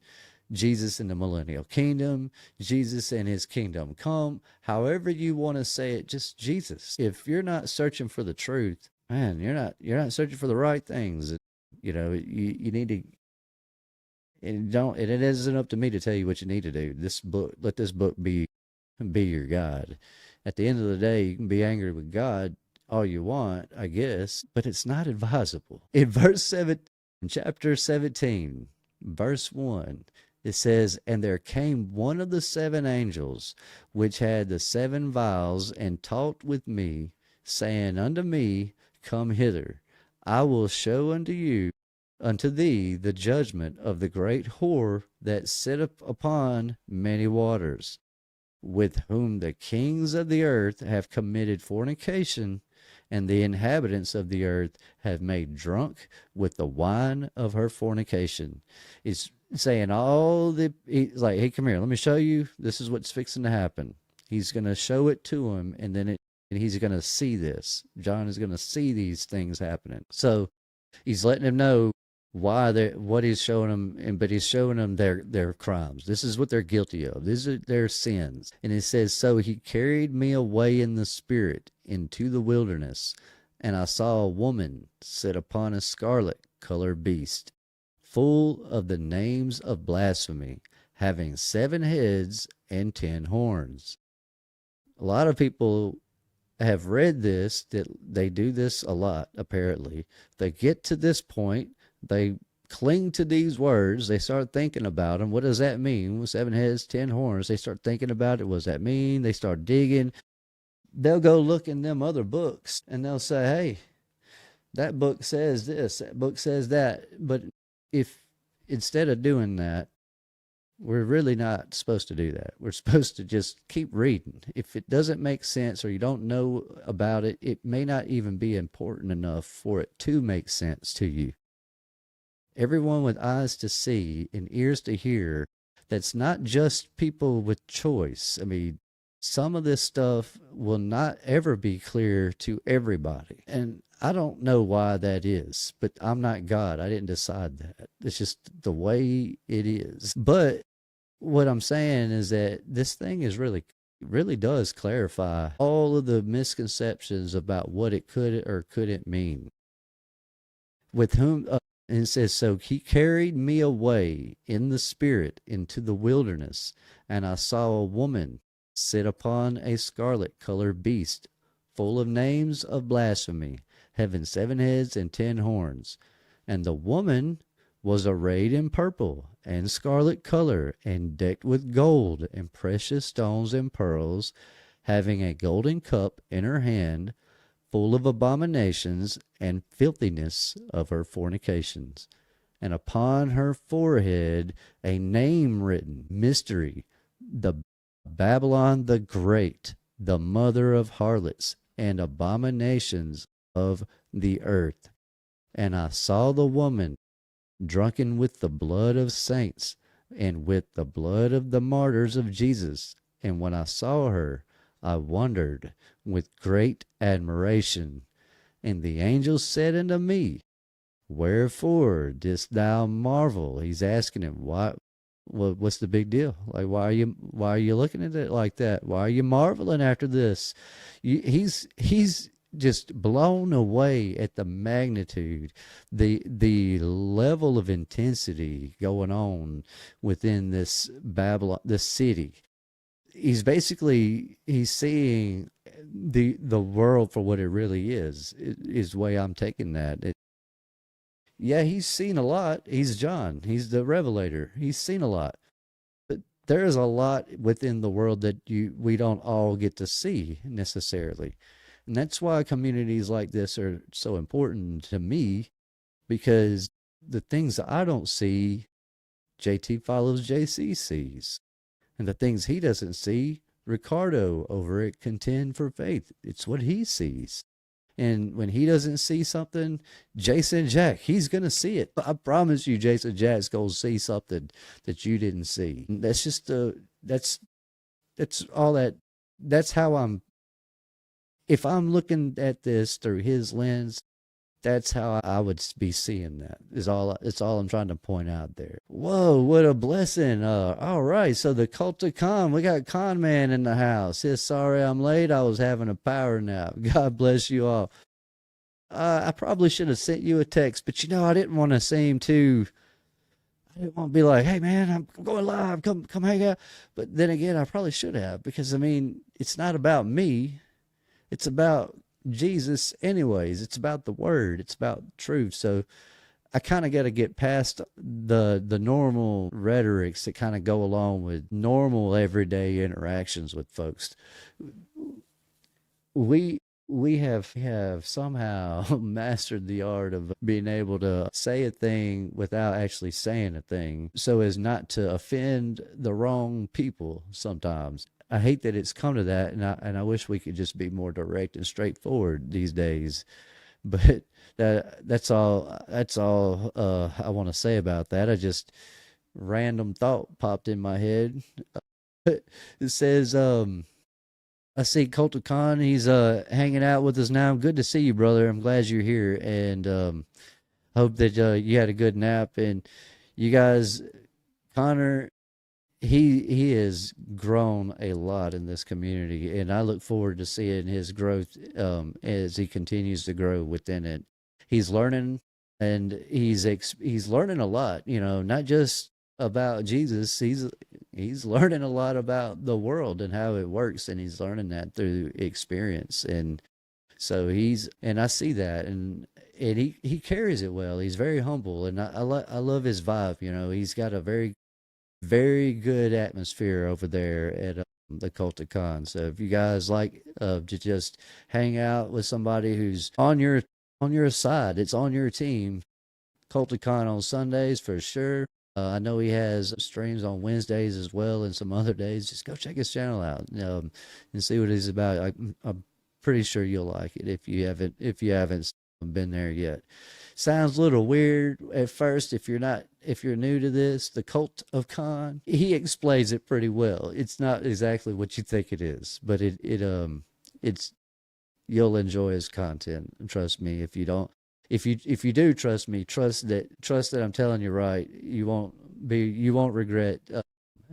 Jesus in the Millennial Kingdom, Jesus and his kingdom come. However you want to say it, just Jesus. If you're not searching for the truth, man, you're not searching for the right things. You need to, and it isn't up to me to tell you what you need to do. Let this book be your guide. At the end of the day, you can be angry with God all you want, I guess, but it's not advisable. In chapter 17, verse 1, it says, and there came one of the 7 angels, which had the 7 vials, and talked with me, saying unto me, come hither. I will show unto thee the judgment of the great whore that sitteth upon many waters, with whom the kings of the earth have committed fornication, and the inhabitants of the earth have made drunk with the wine of her fornication. It's saying he's like, hey, come here, let me show you. This is what's fixing to happen. He's going to show it to him, and he's going to see this. John is going to see these things happening. So he's letting him know what he's showing them, but he's showing them their crimes. This is what they're guilty of. These are their sins. And it says, so he carried me away in the spirit into the wilderness, and I saw a woman sit upon a scarlet colored beast, full of the names of blasphemy, having 7 heads and 10 horns. A lot of people have read this, that they do this a lot, apparently. They get to this point, they cling to these words, they start thinking about them. What does that mean? 7 heads, 10 horns. They start thinking about it. What does that mean? They start digging. They'll go look in them other books, and they'll say, hey, that book says this, that book says that. But if instead of doing that, we're really not supposed to do that. We're supposed to just keep reading. If it doesn't make sense or you don't know about it, it may not even be important enough for it to make sense to you. Everyone with eyes to see and ears to hear, that's not just people with choice. I mean, some of this stuff will not ever be clear to everybody. And I don't know why that is, but I'm not God. I didn't decide that. It's just the way it is. But what I'm saying is that this thing is really does clarify all of the misconceptions about what it could or couldn't mean. With whom, and it says, so he carried me away in the spirit into the wilderness, and I saw a woman sit upon a scarlet colored beast, full of names of blasphemy, having 7 heads and 10 horns. And the woman was arrayed in purple and scarlet color, and decked with gold and precious stones and pearls, having a golden cup in her hand, full of abominations and filthiness of her fornications. And upon her forehead a name written, Mystery, the Babylon the Great, the mother of harlots and abominations of the earth. And I saw the woman drunken with the blood of saints and with the blood of the martyrs of Jesus. And when I saw her, I wondered with great admiration. And the angel said unto me, wherefore didst thou marvel? He's asking him, what's the big deal? Like, why are you looking at it like that? Why are you marveling after this? He's just blown away at the magnitude, the level of intensity going on within this Babylon, this city. He's seeing the world for what it really is the way I'm taking that. Yeah, he's seen a lot. He's John. He's the revelator. He's seen a lot. But there is a lot within the world that we don't all get to see necessarily. And that's why communities like this are so important to me, because the things that I don't see, JT follows JC sees. And the things he doesn't see, Ricardo over at Contend for Faith, it's what he sees. And when he doesn't see something, Jason Jack, he's going to see it. I promise you, Jason Jack's going to see something that you didn't see. That's just, that's all that, that's how if I'm looking at this through his lens, that's how I would be seeing that. It's all I'm trying to point out there. Whoa, what a blessing. All right, so the cult of con, we got Con Man in the house. Says, sorry I'm late. I was having a power nap. God bless you all. I probably should have sent you a text, but I didn't want to seem too... I didn't want to be like, hey, man, I'm going live. Come hang out. But then again, I probably should have, because, it's not about me. It's about Jesus anyways. It's about the word. It's about truth. So I kind of got to get past the normal rhetorics that kind of go along with normal everyday interactions with folks. We have somehow mastered the art of being able to say a thing without actually saying a thing, so as not to offend the wrong people sometimes. I hate that it's come to that, and I wish we could just be more direct and straightforward these days. But that's all I want to say about that. I just random thought popped in my head. It says I see Colton Khan. He's hanging out with us now. Good to see you, brother. I'm glad you're here, and hope that you had a good nap. And you guys, Connor, he has grown a lot in this community, and I look forward to seeing his growth as he continues to grow within it. He's learning, and he's learning a lot. You know, not just about Jesus. He's learning a lot about the world and how it works, and he's learning that through experience. And so and I see that, and he carries it well. He's very humble, and I love his vibe. You know, he's got a very good atmosphere over there at the Culticon. So if you guys like to just hang out with somebody who's on your side, it's on your team. Culticon on Sundays for sure. I know he has streams on Wednesdays as well, and some other days. Just go check his channel out and see what he's about. I'm pretty sure you'll like it if you haven't been there yet. Sounds a little weird at first if you're new to this. The Cult of Khan, he explains it pretty well. It's not exactly what you think it is, but it's you'll enjoy his content. Trust me. If you don't, if you do trust me, trust that I'm telling you right. You won't regret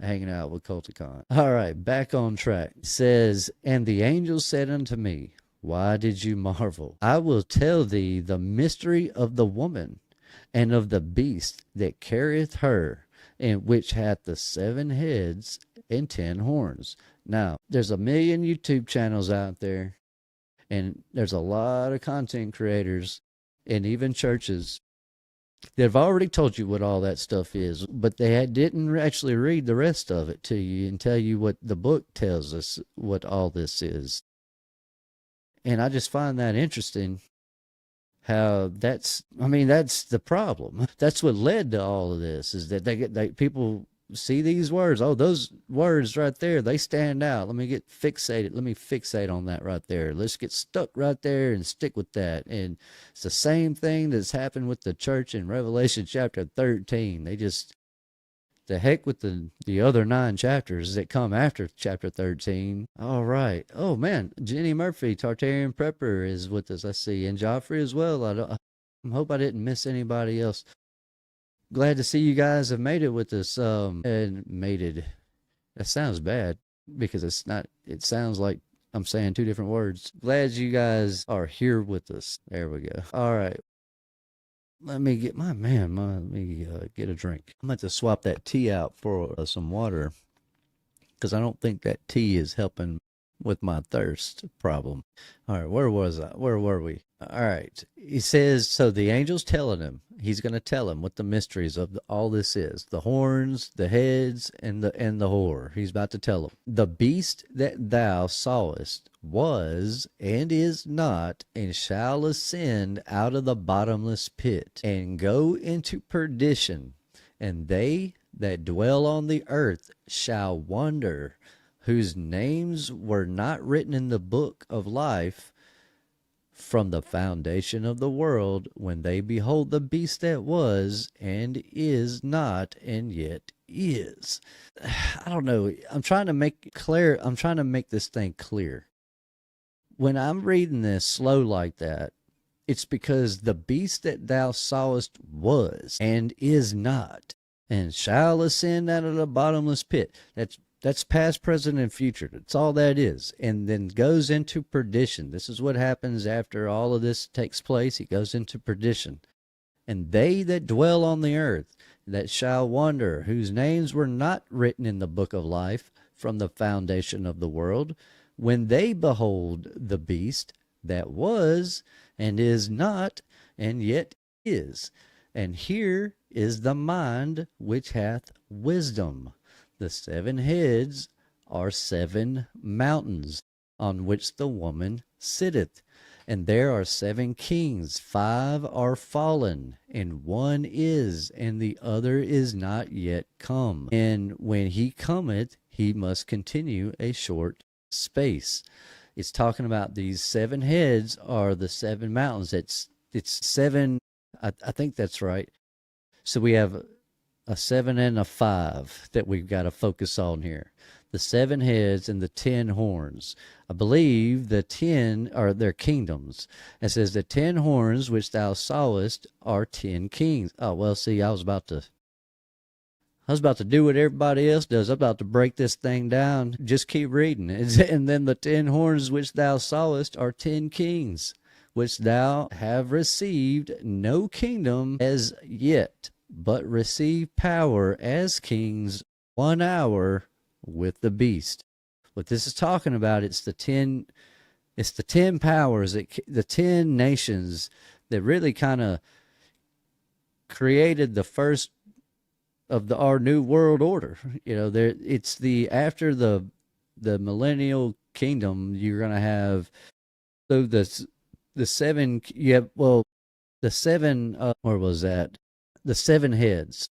hanging out with Culticon. All right, back on track. It says, and the angel said unto me, why did you marvel? I will tell thee the mystery of the woman and of the beast that carrieth her, and which hath the 7 heads and 10 horns. Now, there's a million YouTube channels out there, and there's a lot of content creators and even churches that have already told you what all that stuff is, but they didn't actually read the rest of it to you and tell you what the book tells us what all this is. And I just find that interesting how that's the problem. That's what led to all of this, is that people see these words. Oh, those words right there, they stand out. Let me fixate on that right there. Let's get stuck right there and stick with that. And it's the same thing that's happened with the church in Revelation chapter 13. They just, the heck with the other 9 chapters that come after chapter 13. All right. Oh, man. Jenny Murphy, Tartarian Prepper, is with us, I see. And Joffrey as well. I hope I didn't miss anybody else. Glad to see you guys have made it with us. And mated. That sounds bad because it's not. It sounds like I'm saying 2 different words. Glad you guys are here with us. There we go. All right. Let me get let me get a drink. I'm going to swap that tea out for some water because I don't think that tea is helping with my thirst problem. All right, where was I? Where were we? All right. He says, so the angel's telling him, he's going to tell him what the mysteries of all this is. The horns, the heads, and the whore. He's about to tell him. The beast that thou sawest was and is not, and shall ascend out of the bottomless pit and go into perdition. And they that dwell on the earth shall wonder, whose names were not written in the book of life from the foundation of the world, when they behold the beast that was and is not and yet is. I don't know. I'm trying to make this thing clear. When I'm reading this slow like that, it's because the beast that thou sawest was and is not and shall ascend out of the bottomless pit. That's past, present, and future. That's all that is. And then goes into perdition. This is what happens after all of this takes place. He goes into perdition. And they that dwell on the earth, that shall wonder, whose names were not written in the book of life from the foundation of the world, when they behold the beast that was and is not and yet is. And here is the mind which hath wisdom. The 7 heads are 7 mountains on which the woman sitteth. And there are 7 kings, 5 are fallen, and 1 is, and the other is not yet come. And when he cometh, he must continue a short space. It's talking about these 7 heads are the 7 mountains. It's 7, I think that's right. So we have a 7 and a 5 that we've got to focus on here. the 7 heads and the 10 horns. I believe the 10 are their kingdoms. It says the 10 horns which thou sawest are 10 kings. Oh, well, see, I was about to do what everybody else does. I'm about to break this thing down. Just keep reading. And then the 10 horns which thou sawest are 10 kings, which thou have received no kingdom as yet, but receive power as kings 1 hour with the beast. What this is talking about, it's the 10 powers, the 10 nations that really kind of created the first of our new world order. It's after the millennial kingdom, you're going to have, so the 7, the 7, where was that? The 7 heads.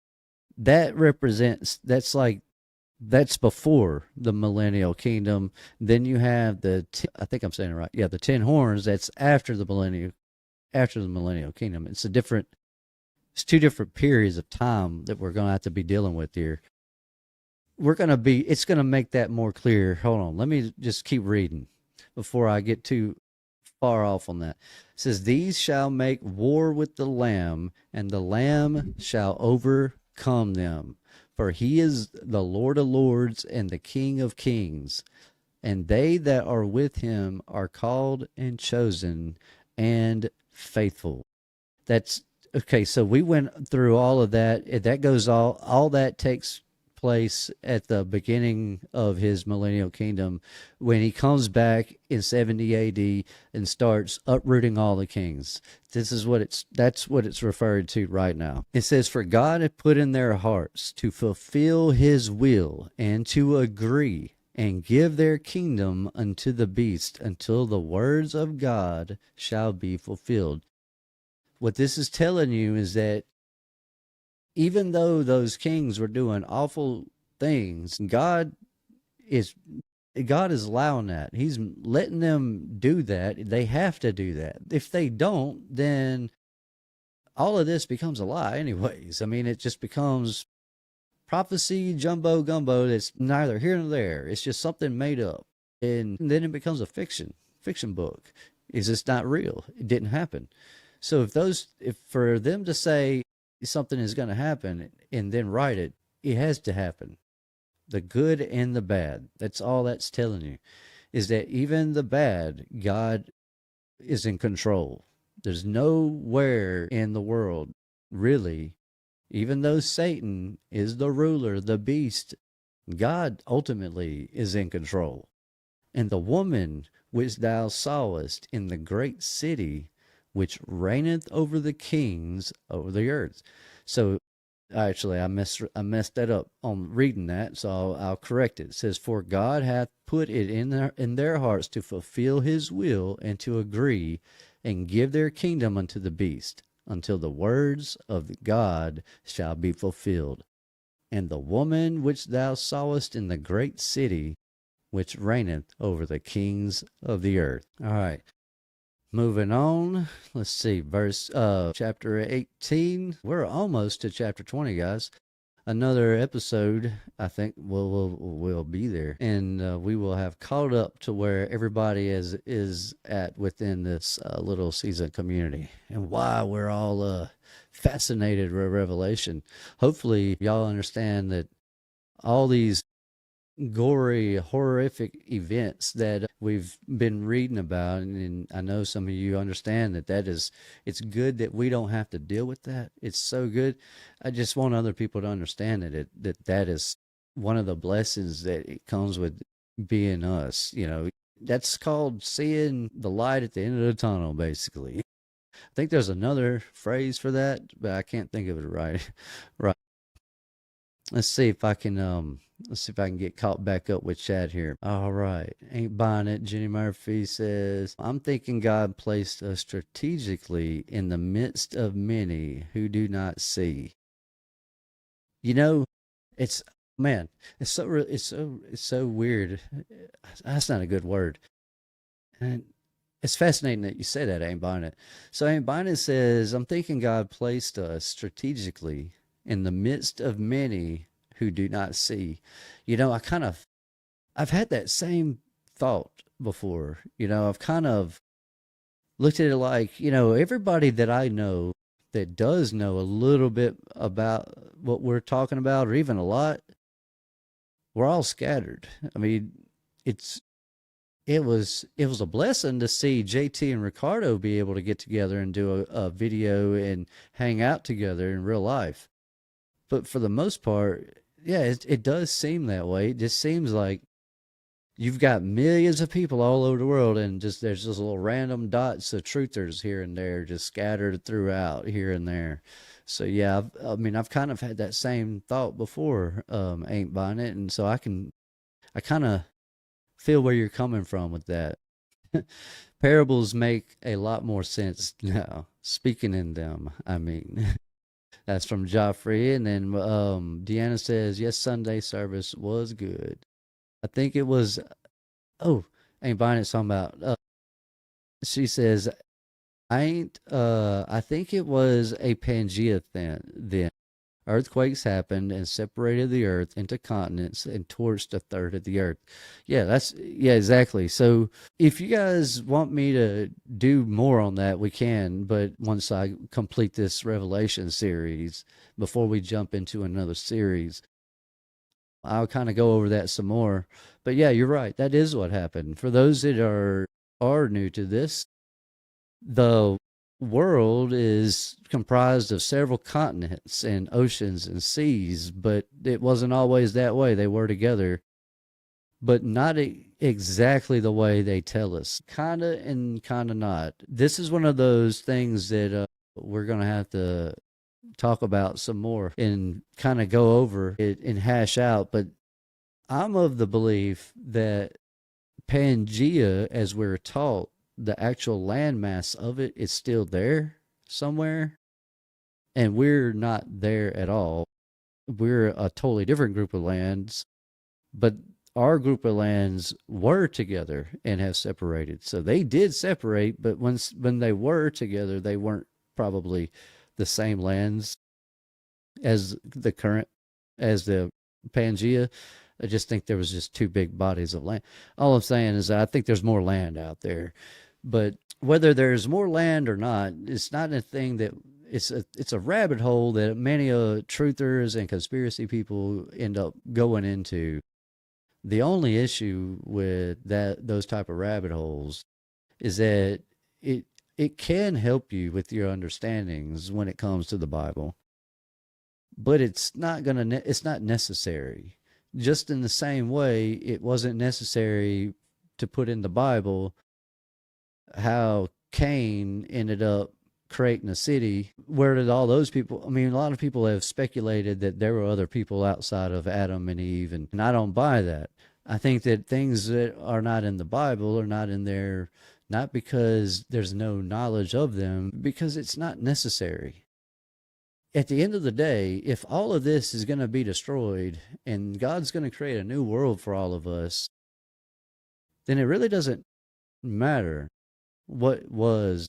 That represents, that's before the millennial kingdom. Then you have I think I'm saying it right. Yeah, the 10 horns. That's after the millennial kingdom. It's 2 different periods of time that we're going to have to be dealing with here. It's going to make that more clear. Hold on. Let me just keep reading before I get too far off on that. It says, these shall make war with the Lamb, and the Lamb shall overcome them. For he is the Lord of lords and the King of kings. And they that are with him are called and chosen and faithful. That's okay. So we went through all of that. That goes all that takes place at the beginning of his millennial kingdom, when he comes back in 70 AD and starts uprooting all the kings. That's what it's referred to right now. It says, for God had put in their hearts to fulfill his will and to agree and give their kingdom unto the beast until the words of God shall be fulfilled. What this is telling you is that even though those kings were doing awful things, God is allowing that. He's letting them do that. They have to do that. If they don't, then all of this becomes a lie anyways. I mean, it just becomes prophecy jumbo gumbo that's neither here nor there. It's just something made up. And then it becomes a fiction book. Is this not real? It didn't happen. So if for them to say something is going to happen and then write it, it has to happen. The good and the bad. That's all that's telling you, is that even the bad, God is in control. There's nowhere in the world, really, even though Satan is the ruler, the beast, God ultimately is in control. And the woman which thou sawest in the great city, which reigneth over the kings of the earth. So actually, I messed that up on reading that, so I'll correct it. It says, for God hath put it in their hearts to fulfill his will and to agree and give their kingdom unto the beast, until the words of God shall be fulfilled. And the woman which thou sawest in the great city, which reigneth over the kings of the earth. All right. Moving on, let's see, chapter 18. We're almost to chapter 20, guys. Another episode, I think, will be there, and we will have caught up to where everybody is at within this Little Season community, and why we're all fascinated with Revelation. Hopefully, y'all understand that all these gory, horrific events that we've been reading about, and I know some of you understand it's good that we don't have to deal with that. It's so good. I just want other people to understand that is one of the blessings that it comes with being us. That's called seeing the light at the end of the tunnel, basically. I think there's another phrase for that, but I can't think of it right. Let's see if I can get caught back up with Chad here. All right. Ain't buying it. Jenny Murphy says, I'm thinking God placed us strategically in the midst of many who do not see. It's so weird. That's not a good word. And it's fascinating that you say that, Ain't buying it. So Ain't buying it says, I'm thinking God placed us strategically in the midst of many who do not see. I kind of I've had that same thought before. I've kind of looked at it like, everybody that I know that does know a little bit about what we're talking about, or even a lot, we're all scattered. I mean, it's it was a blessing to see JT and Ricardo be able to get together and do a video and hang out together in real life. But for the most part, yeah, it does seem that way. It just seems like you've got millions of people all over the world, and just there's just little random dots of truthers here and there, just scattered throughout here and there. So yeah, I've kind of had that same thought before. Ain't buying it, and so I kind of feel where you're coming from with that. Parables make a lot more sense now. Speaking in them, I mean. That's from Joffrey. And then Deanna says, yes, Sunday service was good. I think it was, oh, ain't buying it talking about. She says, I think it was a Pangea then. Earthquakes happened and separated the earth into continents and torched a third of the earth. Yeah, exactly. So if you guys want me to do more on that, we can. But once I complete this Revelation series, before we jump into another series, I'll kind of go over that some more. But yeah, you're right. That is what happened. For those that are new to this, the world is comprised of several continents and oceans and seas, but it wasn't always that way. They were together, but not exactly the way they tell us. Kinda and kinda not. This is one of those things that we're going to have to talk about some more and kind of go over it and hash out. But I'm of the belief that Pangea, as we're taught, the actual landmass of it is still there somewhere, and we're not there at all. We're a totally different group of lands, but our group of lands were together and have separated. So they did separate, but when they were together, they weren't probably the same lands as the Pangea. I just think there was just two big bodies of land. All I'm saying is I think there's more land out there. But whether there's more land or not, it's not a thing that it's a rabbit hole that many truthers and conspiracy people end up going into. The only issue with those type of rabbit holes is that it can help you with your understandings when it comes to the Bible, but it's not necessary. Just in the same way, it wasn't necessary to put in the Bible how Cain ended up creating a city. Where did all those people, a lot of people have speculated that there were other people outside of Adam and Eve, and I don't buy that. I think that things that are not in the Bible are not in there, not because there's no knowledge of them, because it's not necessary. At the end of the day, if all of this is going to be destroyed and God's going to create a new world for all of us, then it really doesn't matter what was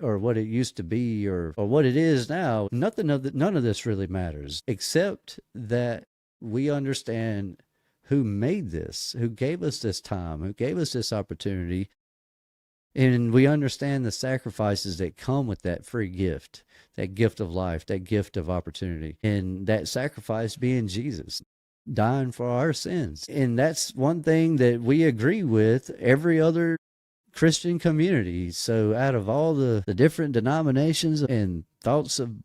or what it used to be or what it is now. None of this really matters, except that we understand who made this, who gave us this time, who gave us this opportunity, and we understand the sacrifices that come with that free gift, that gift of life, that gift of opportunity, and that sacrifice being Jesus dying for our sins. And that's one thing that we agree with every other Christian community. So out of all the different denominations and thoughts of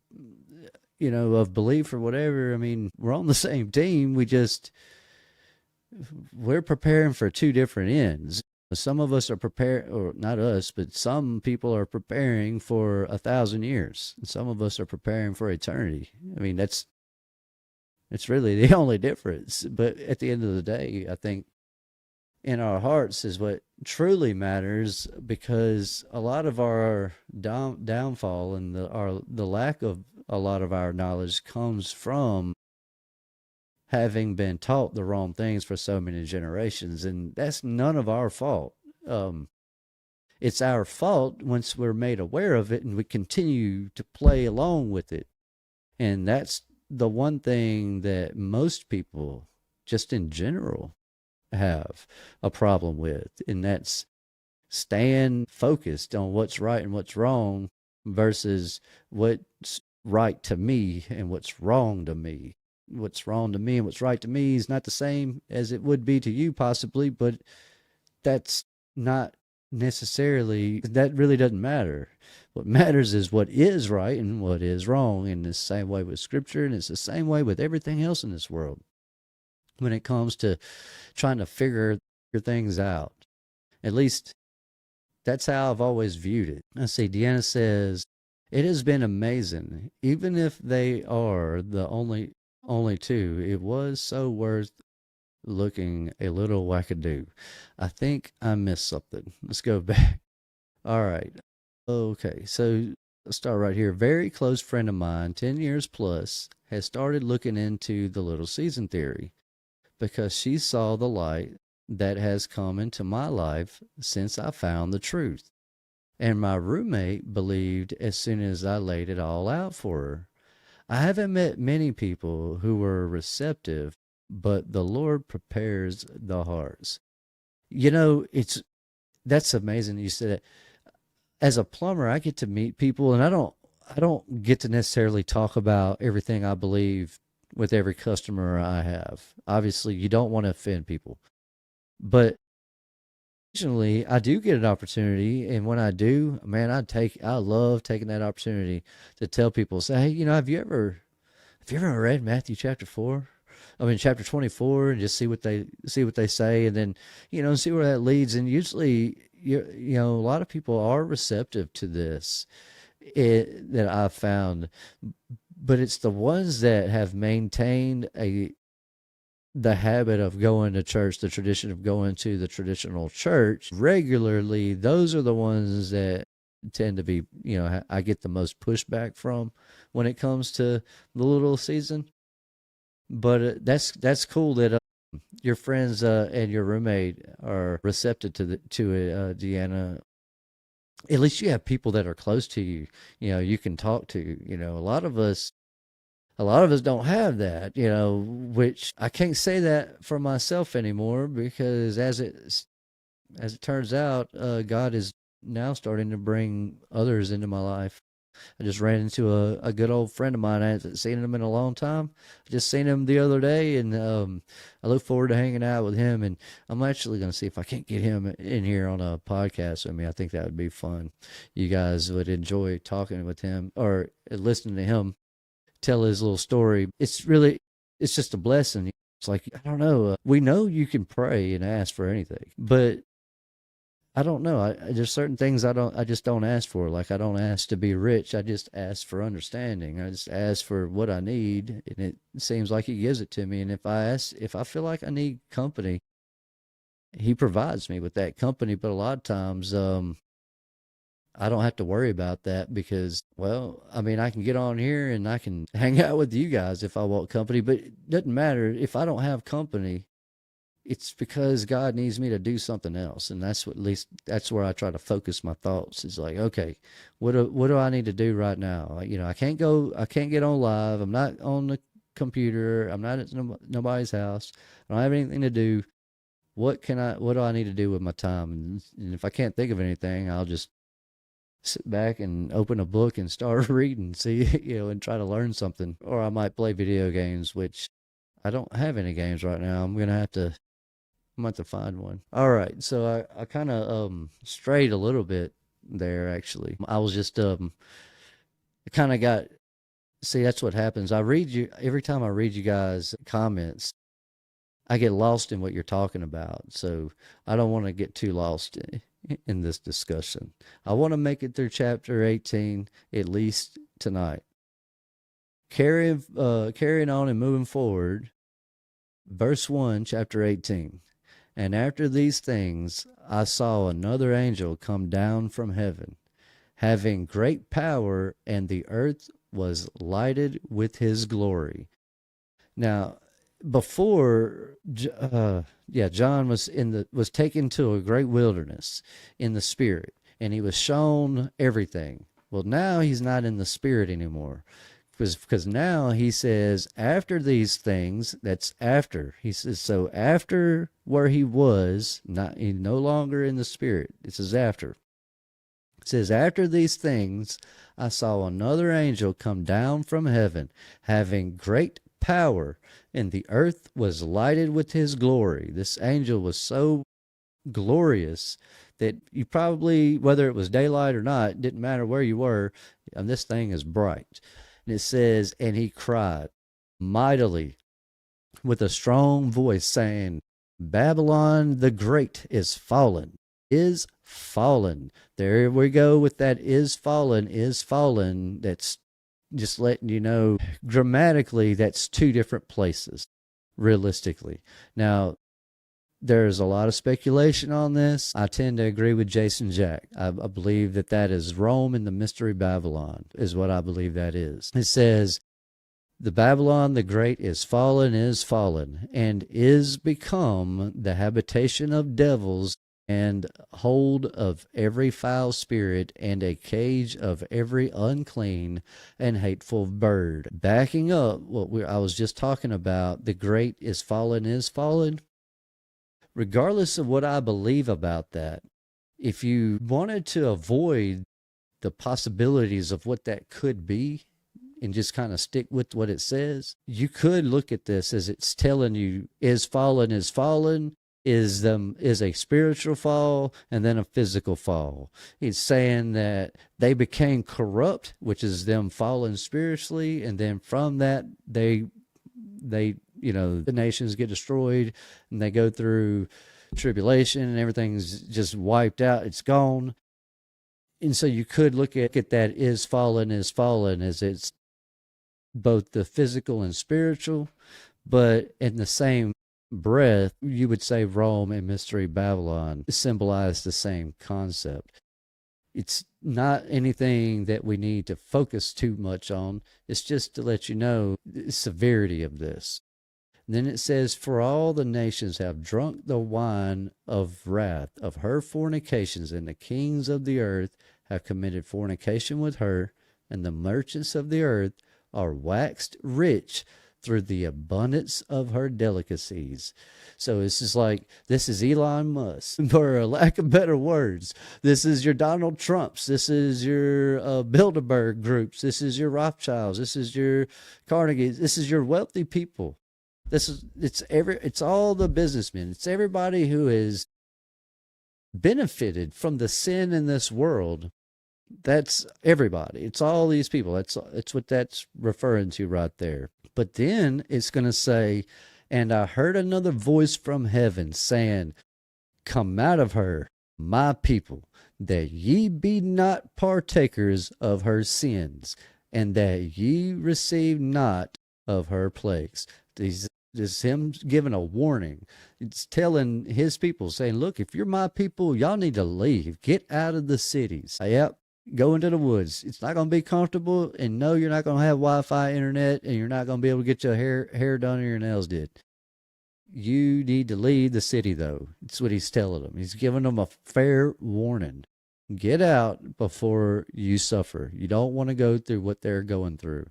belief or whatever, we're on the same team. We're preparing for two different ends. Some of us are prepared, or not us, but some people are preparing for 1,000 years. And some of us are preparing for eternity. It's really the only difference. But at the end of the day, I think in our hearts is what truly matters, because a lot of our downfall and the lack of a lot of our knowledge comes from having been taught the wrong things for so many generations, and that's none of our fault. It's our fault once we're made aware of it and we continue to play along with it. And that's the one thing that most people, just in general, have a problem with, and that's staying focused on what's right and what's wrong versus what's right to me and what's wrong to me. What's wrong to me and what's right to me is not the same as it would be to you, possibly, but that's not necessarily, that really doesn't matter. What matters is what is right and what is wrong. And it's the same way with Scripture, and it's the same way with everything else in this world when it comes to trying to figure things out. At least that's how I've always viewed it. Let's see, Deanna says, it has been amazing. Even if they are the only two, it was so worth looking a little wackadoo. I think I missed something. Let's go back. All right. Okay, so let's start right here. Very close friend of mine, 10 years plus, has started looking into the Little Season theory because she saw the light that has come into my life since I found the truth. And my roommate believed as soon as I laid it all out for her. I haven't met many people who were receptive, but the Lord prepares the hearts. You know, that's amazing you said it. As a plumber, I get to meet people, and I don't get to necessarily talk about everything I believe with every customer I have. Obviously, you don't want to offend people. But occasionally I do get an opportunity, and when I do, man, I love taking that opportunity to tell people, say, hey, have you ever read Matthew chapter 4? I mean chapter 24, and just see what they say, and then see where that leads. And usually, a lot of people are receptive to this that I've found, but it's the ones that have maintained the habit of going to church, the tradition of going to the traditional church regularly. Those are the ones that tend to be, I get the most pushback from when it comes to the Little Season. But that's cool that your friends and your roommate are receptive to it, Deanna. At least you have people that are close to you, you can talk to. A lot of us don't have that, which I can't say that for myself anymore, because as it turns out, God is now starting to bring others into my life. I just ran into a good old friend of mine. I haven't seen him in a long time. I just seen him the other day, and I look forward to hanging out with him. And I'm actually going to see if I can't get him in here on a podcast with me. I think that would be fun. You guys would enjoy talking with him or listening to him tell his little story. It's just a blessing. It's like, I don't know. We know you can pray and ask for anything, but I don't know. There's certain things I just don't ask for. Like, I don't ask to be rich. I just ask for understanding. I just ask for what I need, and it seems like he gives it to me. And if I feel like I need company, he provides me with that company. But a lot of times, I don't have to worry about that because, well, I mean, I can get on here and I can hang out with you guys if I want company, but it doesn't matter. If I don't have company, it's because God needs me to do something else. And at least that's where I try to focus my thoughts. It's like, okay, what do I need to do right now? I can't get on live. I'm not on the computer. I'm not at nobody's house. I don't have anything to do. What do I need to do with my time? And if I can't think of anything, I'll just sit back and open a book and start reading, see, and try to learn something. Or I might play video games, which I don't have any games right now. I'm going to have to find one. All right. So I kind of strayed a little bit there, actually. I was just kind of got, see, that's what happens. Every time I read you guys' comments, I get lost in what you're talking about. So I don't want to get too lost in this discussion. I want to make it through chapter 18 at least tonight. Carrying on and moving forward, verse 1, chapter 18. And after these things, I saw another angel come down from heaven, having great power, and the earth was lighted with his glory. Now, before, John was taken to a great wilderness in the spirit, and he was shown everything. Well, now he's not in the spirit anymore. Because now he says, after these things, that's after. He says, so after where he was, not he no longer in the spirit. It says after. It says, after these things, I saw another angel come down from heaven, having great power, and the earth was lighted with his glory. This angel was so glorious that you probably, whether it was daylight or not, it didn't matter where you were, and this thing is bright. And it says, and he cried mightily with a strong voice, saying, Babylon the Great is fallen, is fallen. There we go with that is fallen, is fallen. That's just letting you know, grammatically, that's two different places, realistically. Now, there's a lot of speculation on this. I tend to agree with Jason Jack. I believe that is Rome and the Mystery Babylon is what I believe that is. It says, the Babylon the Great is fallen, and is become the habitation of devils, and hold of every foul spirit, and a cage of every unclean and hateful bird. Backing up what I was just talking about, the great is fallen. Regardless of what I believe about that, if you wanted to avoid the possibilities of what that could be and just kind of stick with what it says, you could look at this as it's telling you is fallen, is a spiritual fall, and then a physical fall. It's saying that they became corrupt, which is them falling spiritually, and then from that they the nations get destroyed, and they go through tribulation, and everything's just wiped out. It's gone. And so you could look at that is fallen as it's both the physical and spiritual, but in the same breath, you would say Rome and Mystery Babylon symbolize the same concept. It's not anything that we need to focus too much on. It's just to let you know the severity of this. And then it says, for all the nations have drunk the wine of wrath of her fornications, and the kings of the earth have committed fornication with her, and the merchants of the earth are waxed rich through the abundance of her delicacies. So this is Elon Musk, for a lack of better words. This is your Donald Trumps. This is your Bilderberg groups. This is your Rothschilds. This is your Carnegies. This is your wealthy people. It's all the businessmen. It's everybody who has benefited from the sin in this world. That's everybody. It's all these people. It's what that's referring to right there. But then it's going to say, and I heard another voice from heaven saying, come out of her, my people, that ye be not partakers of her sins, and that ye receive not of her plagues. This is him giving a warning. It's telling his people, saying, look, if you're my people, y'all need to leave. Get out of the cities. Yep. Go into the woods. It's not going to be comfortable, and no, you're not going to have Wi-Fi internet, and you're not going to be able to get your hair done or your nails did. You need to leave the city, though. It's what he's telling them. He's giving them a fair warning. Get out before you suffer. You don't want to go through what they're going through.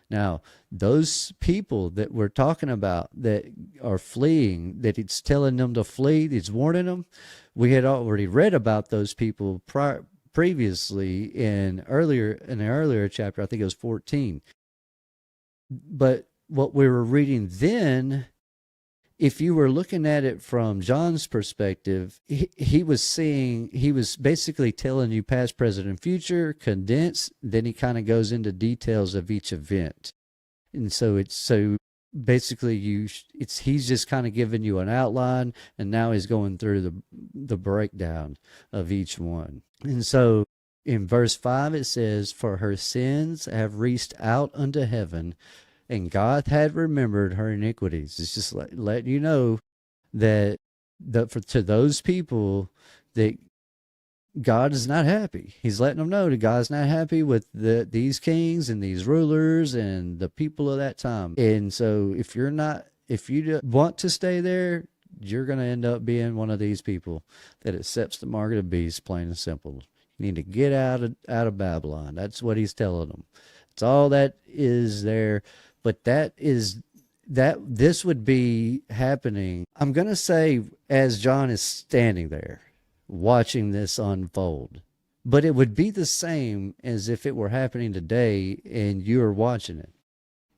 Now, those people that we're talking about that are fleeing, that it's telling them to flee, it's warning them, we had already read about those people previously in an earlier chapter. I think it was 14. But what we were reading then, if you were looking at it from John's perspective, he was basically telling you past, present, and future, condensed. Then he kind of goes into details of each event. And so basically he's just kind of giving you an outline, and now he's going through the breakdown of each one. And so in verse 5 it says, for her sins have reached out unto heaven, and God had remembered her iniquities. It's just letting you know that to those people that God is not happy. He's letting them know that God's not happy with these kings and these rulers and the people of that time. And so if you want to stay there, you're going to end up being one of these people that accepts the mark of the beast, plain and simple. You need to get out of Babylon. That's what he's telling them. It's all that is there. But this would be happening. I'm going to say as John is standing there watching this unfold. But it would be the same as if it were happening today and you were watching it.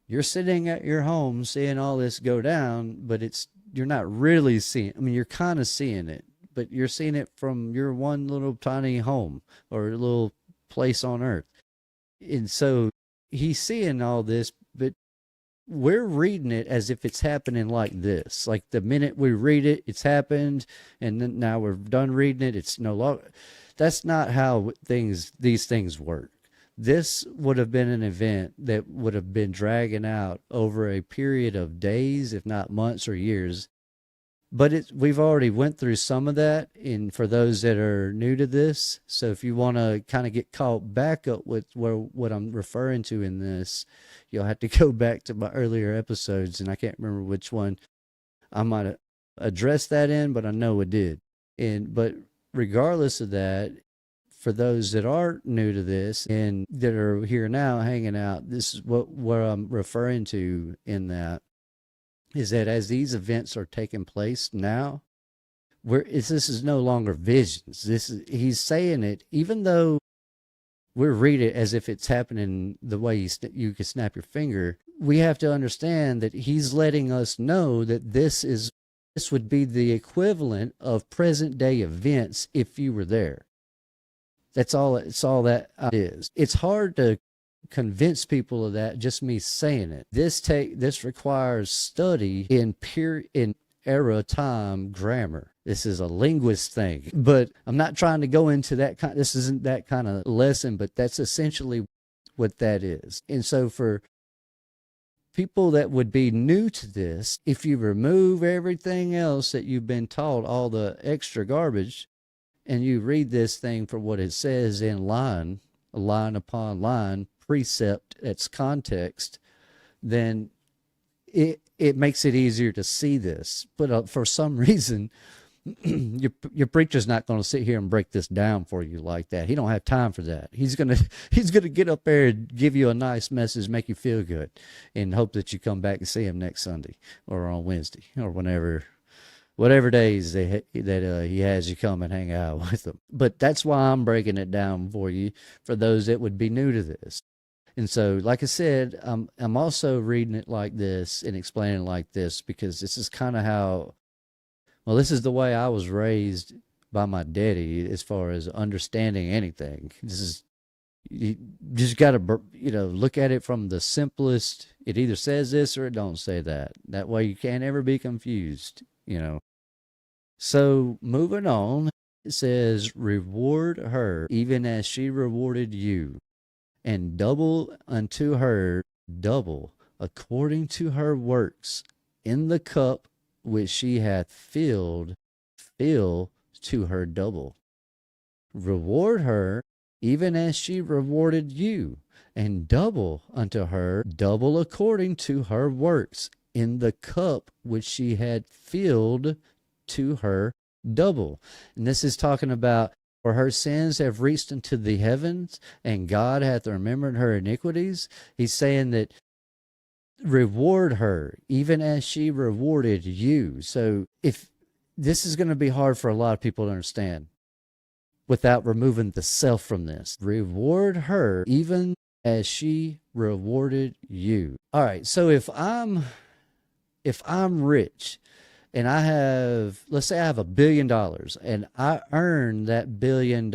You're sitting at your home seeing all this go down, but you're not really seeing. I mean, you're kind of seeing it, but you're seeing it from your one little tiny home or little place on earth. And so he's seeing all this, but we're reading it as if it's happening like this. Like the minute we read it, it's happened, and then now we're done reading it. It's no longer. That's not how these things work. This would have been an event that would have been dragging out over a period of days, if not months or years. But we've already went through some of that, and for those that are new to this, so if you want to kind of get caught back up with what I'm referring to in this, you'll have to go back to my earlier episodes, and I can't remember which one I might have addressed that in, but I know it did. But regardless of that, for those that aren't new to this and that are here now hanging out, this is what I'm referring to in that. Is that as these events are taking place now, this is no longer visions. He's saying it, even though we read it as if it's happening the way you can snap your finger. We have to understand that he's letting us know that this would be the equivalent of present day events if you were there. It's all that is. It's hard to convince people of that, just me saying it. This requires study in era time grammar. This is a linguist thing, but I'm not trying to go into that this isn't that kind of lesson, but that's essentially what that is. And so for people that would be new to this, if you remove everything else that you've been taught, all the extra garbage, and you read this thing for what it says in line upon line, precept, its context, then it makes it easier to see this. But for some reason, your preacher's not going to sit here and break this down for you like that. He don't have time for that. He's gonna get up there and give you a nice message, make you feel good, and hope that you come back and see him next Sunday or on Wednesday or whatever days that he has you come and hang out with them. But that's why I'm breaking it down for you, for those that would be new to this. And so, like I said, I'm also reading it like this and explaining it like this because this is kind of how, well, this is the way I was raised by my daddy as far as understanding anything. You just got to, look at it from the simplest. It either says this or it don't say that. That way you can't ever be confused, So moving on, it says, reward her even as she rewarded you, and double unto her double according to her works. In the cup which she hath filled, fill to her double. Reward her even as she rewarded you, and double unto her double according to her works. In the cup which she had filled to her double. And this is talking about, for her sins have reached into the heavens, and God hath remembered her iniquities. He's saying that reward her even as she rewarded you. So if this is going to be hard for a lot of people to understand without removing the self from this. Reward her even as she rewarded you. All right, so if I'm rich, and let's say I have $1 billion, and I earn that $1 billion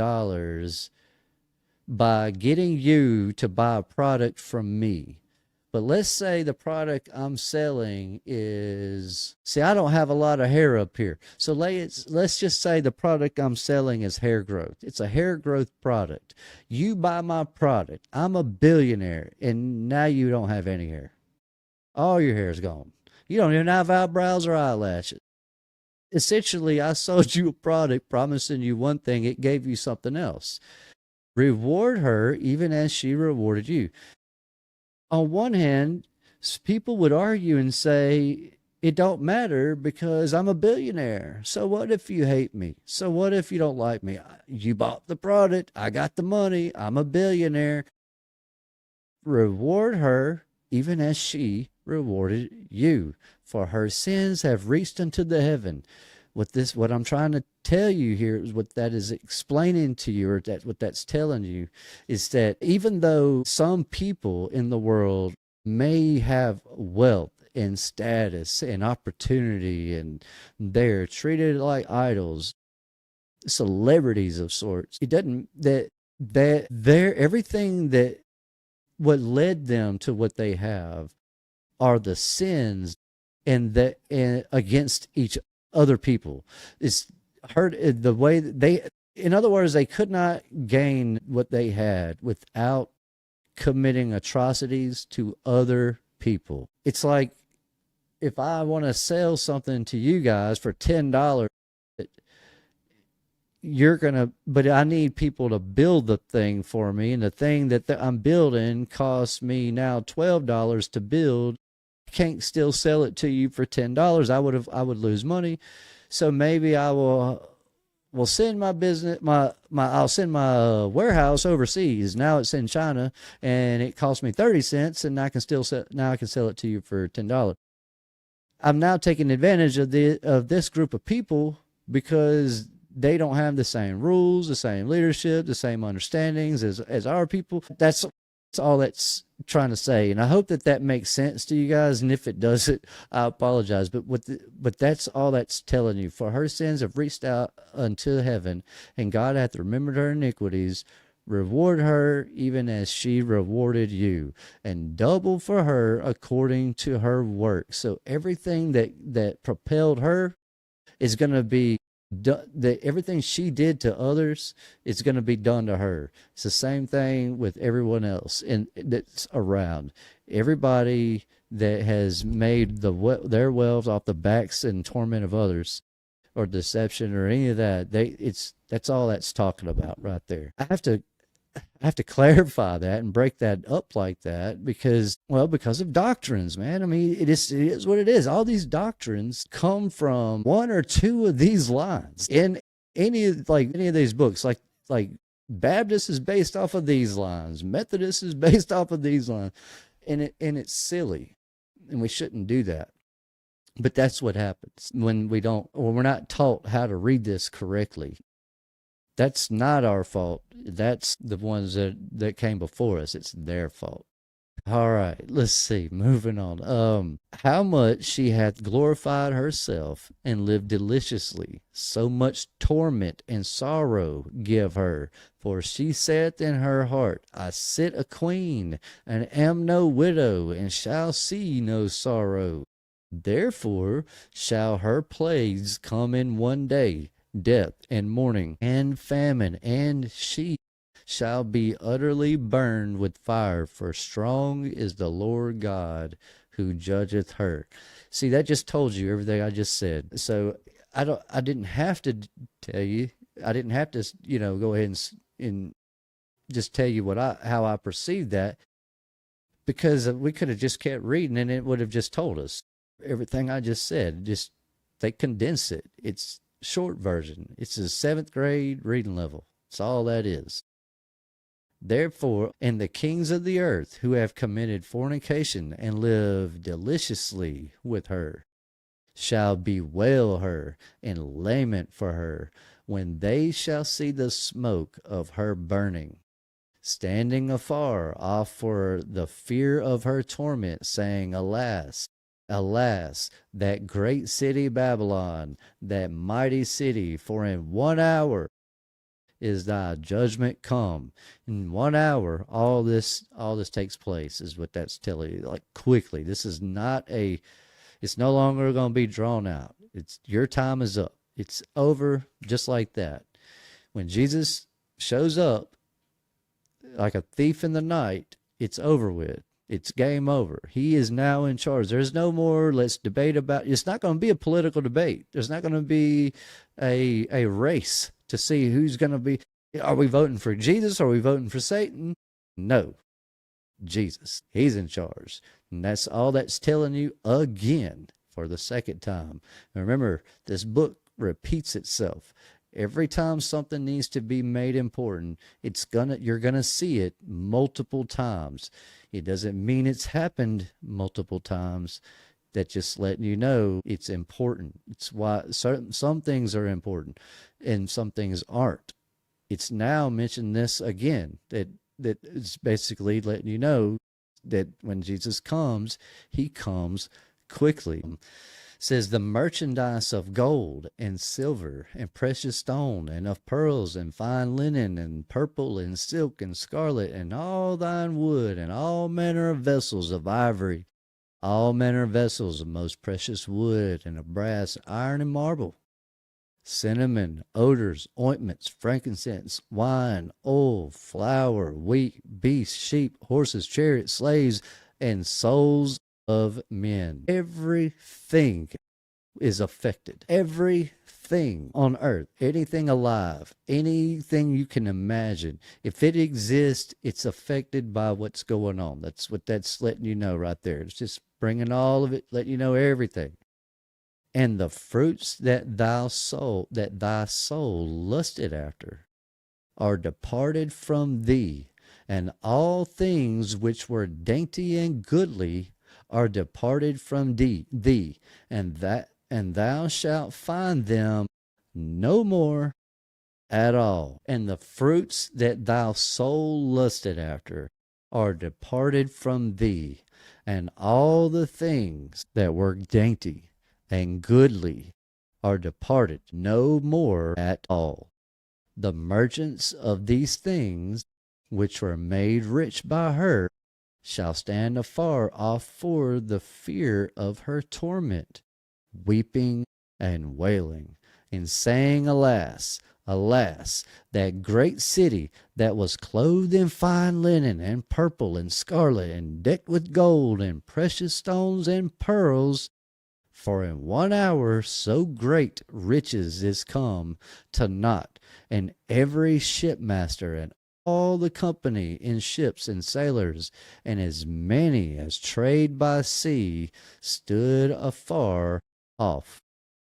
by getting you to buy a product from me. But let's say the product I'm selling is, I don't have a lot of hair up here. So let's just say the product I'm selling is hair growth. It's a hair growth product. You buy my product. I'm a billionaire, and now you don't have any hair. All your hair is gone. You don't even have eyebrows or eyelashes. Essentially, I sold you a product promising you one thing. It gave you something else. Reward her even as she rewarded you. On one hand, people would argue and say, it don't matter because I'm a billionaire. So what if you hate me? So what if you don't like me? You bought the product. I got the money. I'm a billionaire. reward her even as she rewarded you. For her sins have reached unto the heaven. What I'm trying to tell you here is what that is explaining to you, or what that's telling you, is that even though some people in the world may have wealth and status and opportunity, and they're treated like idols, celebrities of sorts, it doesn't that they're everything that what led them to what they have are the sins and against each other people. It's hurt the way that they, in other words, they could not gain what they had without committing atrocities to other people. It's like if I want to sell something to you guys for $10, but I need people to build the thing for me, and the thing that I'm building costs me now $12 to build. I can't still sell it to you for $10. I would lose money. So maybe I will send my business, I'll send my warehouse overseas. Now it's in China and it costs me 30 cents, and I can sell it to you for $10. I'm now taking advantage of this group of people because they don't have the same rules, the same leadership, the same understandings as our people. That's all that's trying to say, and I hope that makes sense to you guys. And if it doesn't, I apologize. But that's all that's telling you. For her sins have reached out unto heaven, and God hath remembered her iniquities. Reward her even as she rewarded you, and double for her according to her work. So everything that propelled her is going to be everything she did to others, it's going to be done to her. It's the same thing with everyone else and that's around. Everybody that has made their wealth off the backs and torment of others, or deception, or any of that, that's all that's talking about right there. I have to clarify that and break that up like that because of doctrines, man. I mean, it is what it is. All these doctrines come from one or two of these lines in any of these books. Like Baptist is based off of these lines. Methodist is based off of these lines. And it's silly. And we shouldn't do that. But that's what happens when we're not taught how to read this correctly. That's not our fault. That's the ones that came before us. It's their fault. All right, let's see. Moving on. How much she hath glorified herself and lived deliciously, so much torment and sorrow give her. For she saith in her heart, I sit a queen, and am no widow, and shall see no sorrow. Therefore shall her plagues come in one day, death and mourning and famine, and she shall be utterly burned with fire, for strong is the Lord God who judgeth her. See, that just told you everything I just said. So I didn't have to tell you. I didn't have to, go ahead and just tell you how I perceived that, because we could have just kept reading and it would have just told us everything I just said. Just they condense it. It's short version. It's a 7th grade reading level. It's all that is. Therefore, and the kings of the earth who have committed fornication and live deliciously with her shall bewail her and lament for her when they shall see the smoke of her burning, standing afar off for the fear of her torment, saying, Alas, alas, that great city Babylon, that mighty city, for in 1 hour is thy judgment come. In 1 hour, all this takes place, is what that's telling you. Like, quickly. This is it's no longer going to be drawn out. Your time is up. It's over just like that. When Jesus shows up like a thief in the night, it's over with. It's game over. He is now in charge. There's no more let's debate about. It's not going to be a political debate. There's not going to be a race to see who's going to be. Are we voting for Jesus? Or are we voting for Satan? No. Jesus. He's in charge. And that's all that's telling you again for the second time. And remember, this book repeats itself. Every time something needs to be made important, you're gonna see it multiple times. It doesn't mean it's happened multiple times. That's just letting you know it's important. It's why some things are important and some things aren't. It's now mentioned this again, that is basically letting you know that when Jesus comes, he comes quickly. It says the merchandise of gold and silver and precious stone and of pearls and fine linen and purple and silk and scarlet and all thine wood and all manner of vessels of ivory, all manner of vessels of most precious wood and of brass, iron, and marble, cinnamon, odors, ointments, frankincense, wine, oil, flour, wheat, beasts, sheep, horses, chariots, slaves, and souls of men. Everything is affected. Everything on earth, anything alive, anything you can imagine, if it exists, it's affected by what's going on. That's what that's letting you know right there. It's just bringing all of it, letting you know everything. And the fruits that thy soul lusted after are departed from thee, and all things which were dainty and goodly are departed from thee, and thou shalt find them no more at all. And the fruits that thy soul lusted after are departed from thee, and all the things that were dainty and goodly are departed no more at all. The merchants of these things, which were made rich by her, shall stand afar off for the fear of her torment, weeping and wailing, and saying, Alas, alas, that great city that was clothed in fine linen and purple and scarlet and decked with gold and precious stones and pearls, for in 1 hour so great riches is come to naught, and every shipmaster and all the company in ships and sailors, and as many as trade by sea, stood afar off,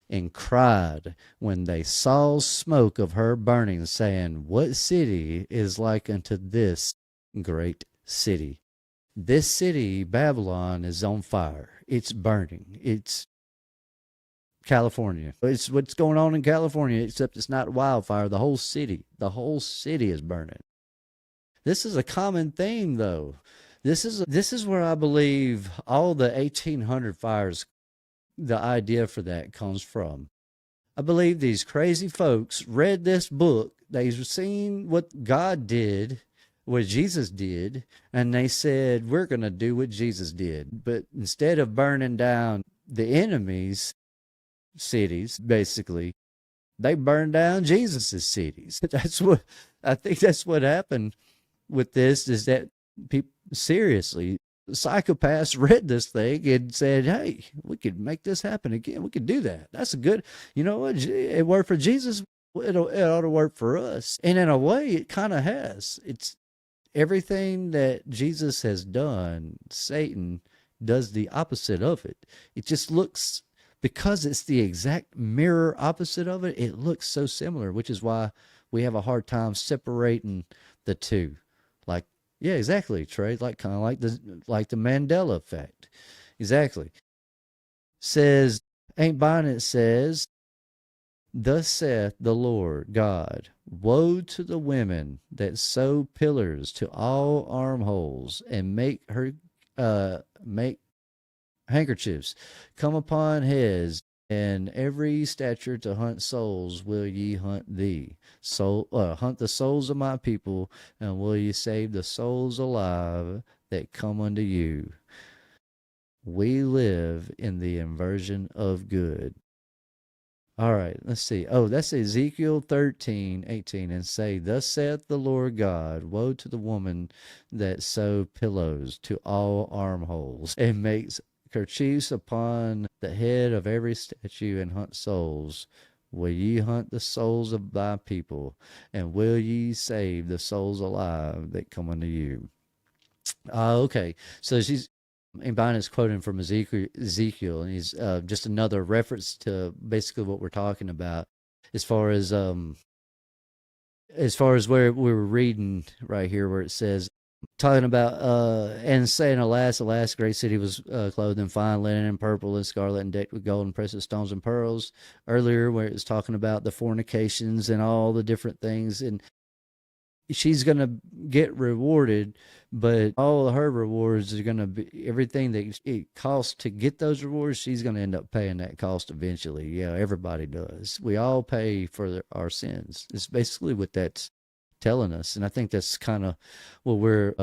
and cried when they saw smoke of her burning, saying, What city is like unto this great city? This city, Babylon, is on fire. It's burning. It's California. It's what's going on in California, except it's not wildfire. The whole city is burning. This is a common theme, though. This is where I believe all the 1800 fires, the idea for that comes from. I believe these crazy folks read this book. They've seen what God did, what Jesus did, and they said, we're going to do what Jesus did. But instead of burning down the enemy's cities, basically, they burned down Jesus's cities. I think that's what happened with this, is that people, seriously, psychopaths read this thing and said, hey, we could make this happen again. We could do that. That's a good, you know what? It worked for Jesus. It ought to work for us. And in a way, it kind of has. It's everything that Jesus has done, Satan does the opposite of it. It just looks, because it's the exact mirror opposite of it, it looks so similar, which is why we have a hard time separating the two. Like, yeah, exactly, Trey. Like kind of like the Mandela effect. Exactly. Says, Ain't Bonnet says, Thus saith the Lord God, Woe to the women that sew pillars to all armholes and make handkerchiefs come upon heads, and every stature to hunt souls will ye hunt thee. Hunt the souls of my people, and will ye save the souls alive that come unto you. We live in the inversion of good. All right, let's see. Oh, that's Ezekiel 13:18, and say, Thus saith the Lord God, Woe to the woman that sew pillows to all armholes, and makes kerchiefs upon the head of every statue, and hunt souls. Will ye hunt the souls of thy people, and will ye save the souls alive that come unto you? Okay, so Brian is quoting from Ezekiel, and he's just another reference to basically what we're talking about. as far as where we were reading right here, where it says, talking about and saying, alas, alas, great city was clothed in fine linen and purple and scarlet and decked with gold and precious stones and pearls. Earlier, where it was talking about the fornications and all the different things, and she's going to get rewarded, but all of her rewards are going to be everything that it costs to get those rewards. She's going to end up paying that cost eventually. Yeah, everybody does. We all pay for our sins. It's basically what that's telling us, and I think that's kind of what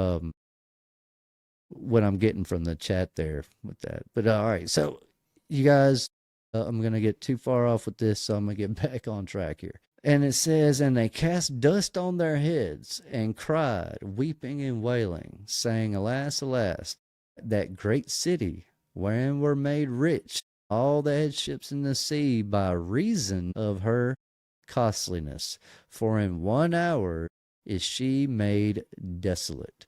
I'm getting from the chat there with that. But all right, so you guys, I'm going to get too far off with this, so I'm going to get back on track here. And it says, and they cast dust on their heads and cried, weeping and wailing, saying, alas, alas, that great city wherein were made rich all the headships in the sea by reason of her costliness. For in 1 hour is she made desolate.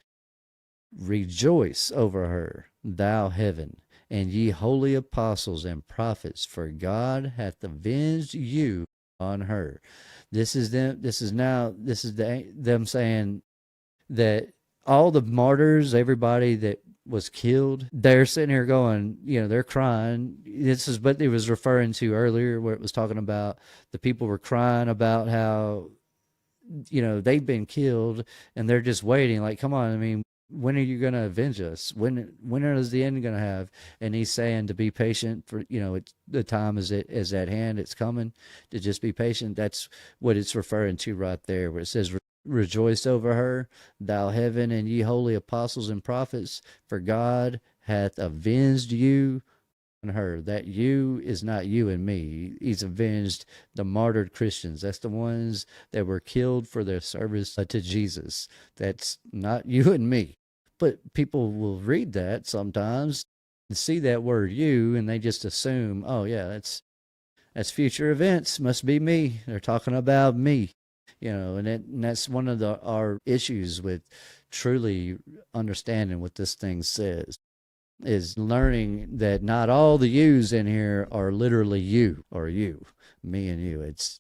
Rejoice over her, thou heaven, and ye holy apostles and prophets, for God hath avenged you on her. This is them saying that all the martyrs, everybody that was killed, they're sitting here going, they're crying. This is what it was referring to earlier, where it was talking about the people were crying about how they've been killed, and they're just waiting, like, come on, I mean, when are you going to avenge us? When is the end going to have? And he's saying to be patient, for the time is at hand, it's coming, to just be patient. That's what it's referring to right there, where it says, rejoice over her, thou heaven, and ye holy apostles and prophets, for God hath avenged you on her. That you is not you and me. He's avenged the martyred Christians. That's the ones that were killed for their service to Jesus. That's not you and me. But people will read that sometimes and see that word you, and they just assume, oh yeah, that's future events, must be me. They're talking about me. And that's one of our issues with truly understanding what this thing says, is learning that not all the yous in here are literally you or you, me and you. It's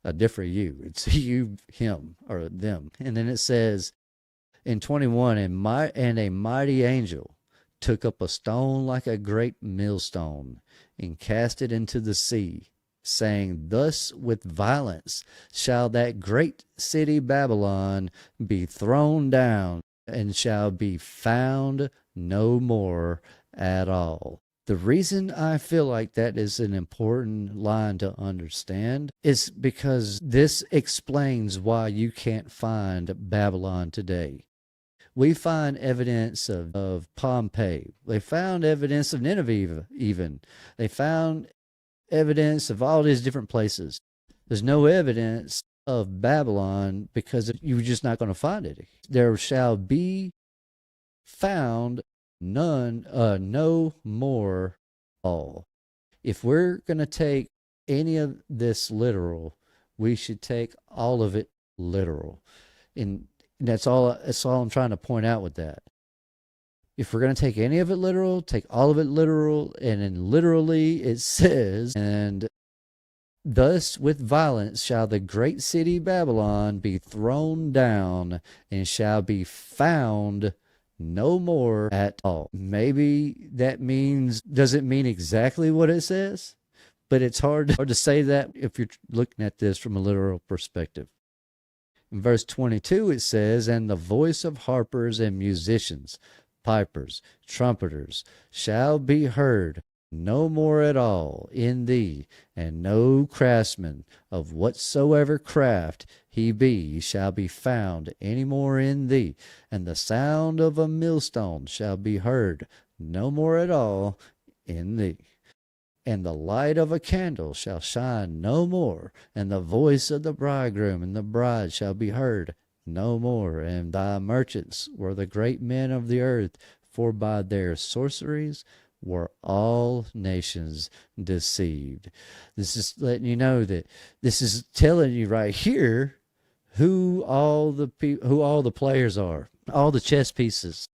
a different you. It's you, him, or them. And then it says in 21, and a mighty angel took up a stone like a great millstone and cast it into the sea, saying, thus with violence shall that great city Babylon be thrown down, and shall be found no more at all. The reason I feel like that is an important line to understand is because this explains why you can't find Babylon today. We find evidence of Pompeii. They found evidence of Nineveh even. They found evidence of all these different places. There's no evidence of Babylon because you're just not going to find it. There shall be found none, no more all. If we're going to take any of this literal, we should take all of it literal. And that's all I'm trying to point out with that. If we're going to take any of it literal, take all of it literal. And then literally it says, and thus with violence shall the great city Babylon be thrown down, and shall be found no more at all. Maybe that doesn't mean exactly what it says, but it's hard to say that if you're looking at this from a literal perspective. In verse 22, it says, and the voice of harpers and musicians, pipers, trumpeters, shall be heard no more at all in thee, and no craftsman of whatsoever craft he be shall be found any more in thee, and the sound of a millstone shall be heard no more at all in thee. And the light of a candle shall shine no more, and the voice of the bridegroom and the bride shall be heard no more. And thy merchants were the great men of the earth, for by their sorceries were all nations deceived. This is letting you know that this is telling you right here who all the players are, all the chess pieces.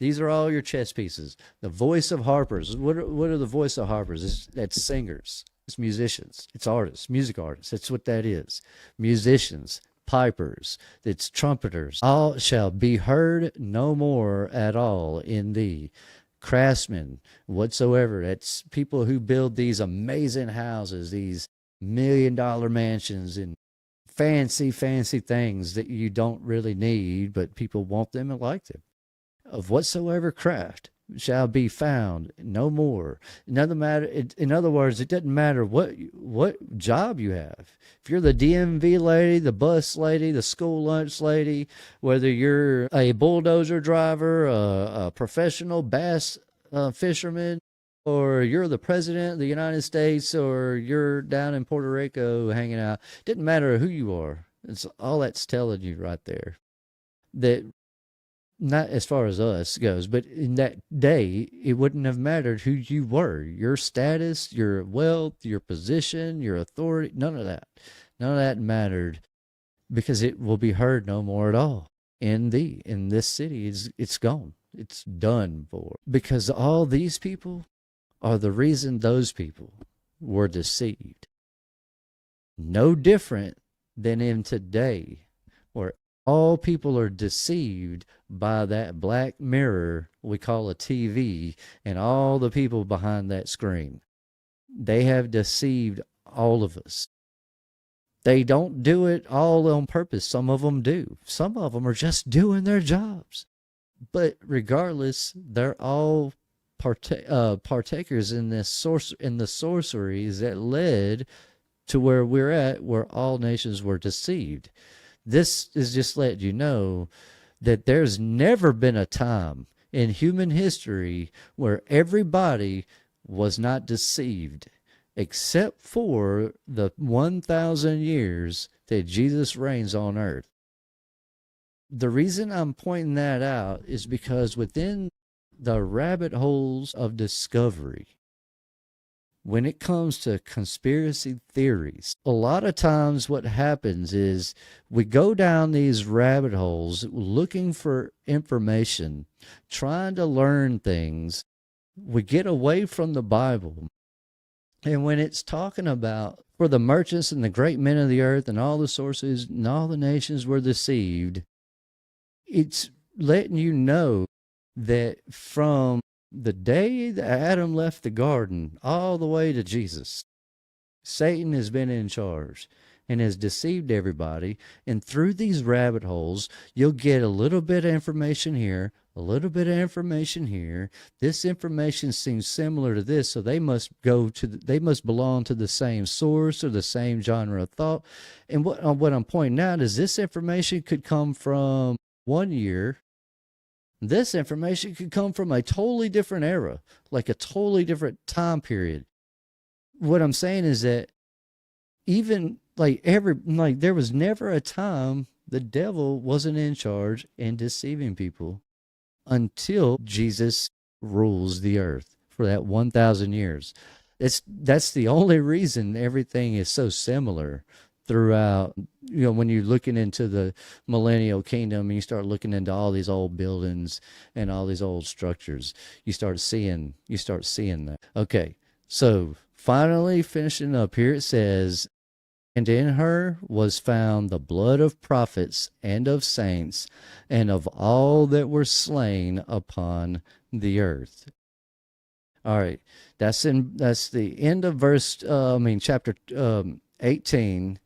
These are all your chess pieces. The voice of harpers. What are the voice of harpers? That's singers. It's musicians. It's artists, music artists. That's what that is. Musicians, pipers, it's trumpeters. All shall be heard no more at all in thee. Craftsmen, whatsoever. That's people who build these amazing houses, these $1 million mansions, and fancy, fancy things that you don't really need, but people want them and like them. Of whatsoever craft shall be found no more. In other words, it doesn't matter what job you have. If you're the DMV lady, the bus lady, the school lunch lady, whether you're a bulldozer driver, a professional bass fisherman, or you're the president of the United States, or you're down in Puerto Rico hanging out, it doesn't matter who you are. It's all that's telling you right there. That not as far as us goes, but in that day, it wouldn't have mattered who you were, your status, your wealth, your position, your authority, none of that. None of that mattered, because it will be heard no more at all in this city. It's gone. It's done for. Because all these people are the reason those people were deceived. No different than in today, where all people are deceived by that black mirror we call a TV and all the people behind that screen. They have deceived all of us. They don't do it all on purpose. Some of them do. Some of them are just doing their jobs. But regardless, they're all partakers in the sorceries that led to where we're at, where all nations were deceived. This is just letting you know that there's never been a time in human history where everybody was not deceived, except for the 1,000 years that Jesus reigns on earth. The reason I'm pointing that out is because within the rabbit holes of discovery, when it comes to conspiracy theories, a lot of times what happens is we go down these rabbit holes looking for information, trying to learn things. We get away from the Bible. And when it's talking about for the merchants and the great men of the earth and all the sources and all the nations were deceived, it's letting you know that from the day that Adam left the garden all the way to Jesus, Satan has been in charge and has deceived everybody. And through these rabbit holes, you'll get a little bit of information here, a little bit of information here. This information seems similar to this, so they must belong to the same source or the same genre of thought. And what I'm pointing out is this information could come from 1 year. This information could come from a totally different era, like a totally different time period. What I'm saying is that even there was never a time the devil wasn't in charge and deceiving people until Jesus rules the earth for that 1,000 years. That's the only reason everything is so similar throughout. When you're looking into the millennial kingdom and you start looking into all these old buildings and all these old structures, you start seeing that. Okay, so finally finishing up here, it says, and in her was found the blood of prophets and of saints and of all that were slain upon the earth. All right, that's the end of chapter 18.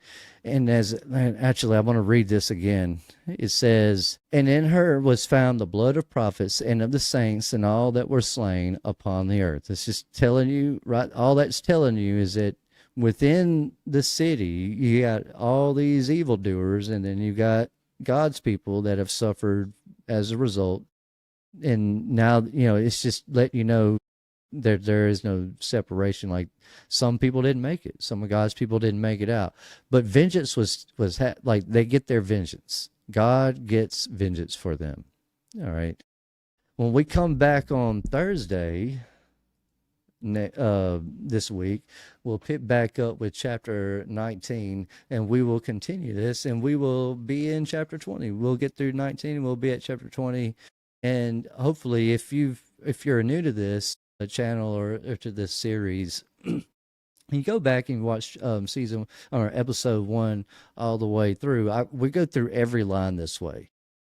And actually, I want to read this again. It says, and in her was found the blood of prophets and of the saints and all that were slain upon the earth. It's just telling you, right? All that's telling you is that within the city, you got all these evildoers, and then you got God's people that have suffered as a result. And now, it's just letting you know there is no separation. Like, some people didn't make it. Some of God's people didn't make it out. But vengeance they get their vengeance. God gets vengeance for them. All right. When we come back on Thursday this week, we'll pick back up with chapter 19, and we will continue this, and we will be in chapter 20. We'll get through 19 and we'll be at chapter 20. And hopefully, if you're new to this channel or to this series, You go back and watch season or episode 1 all the way through. We go through every line this way,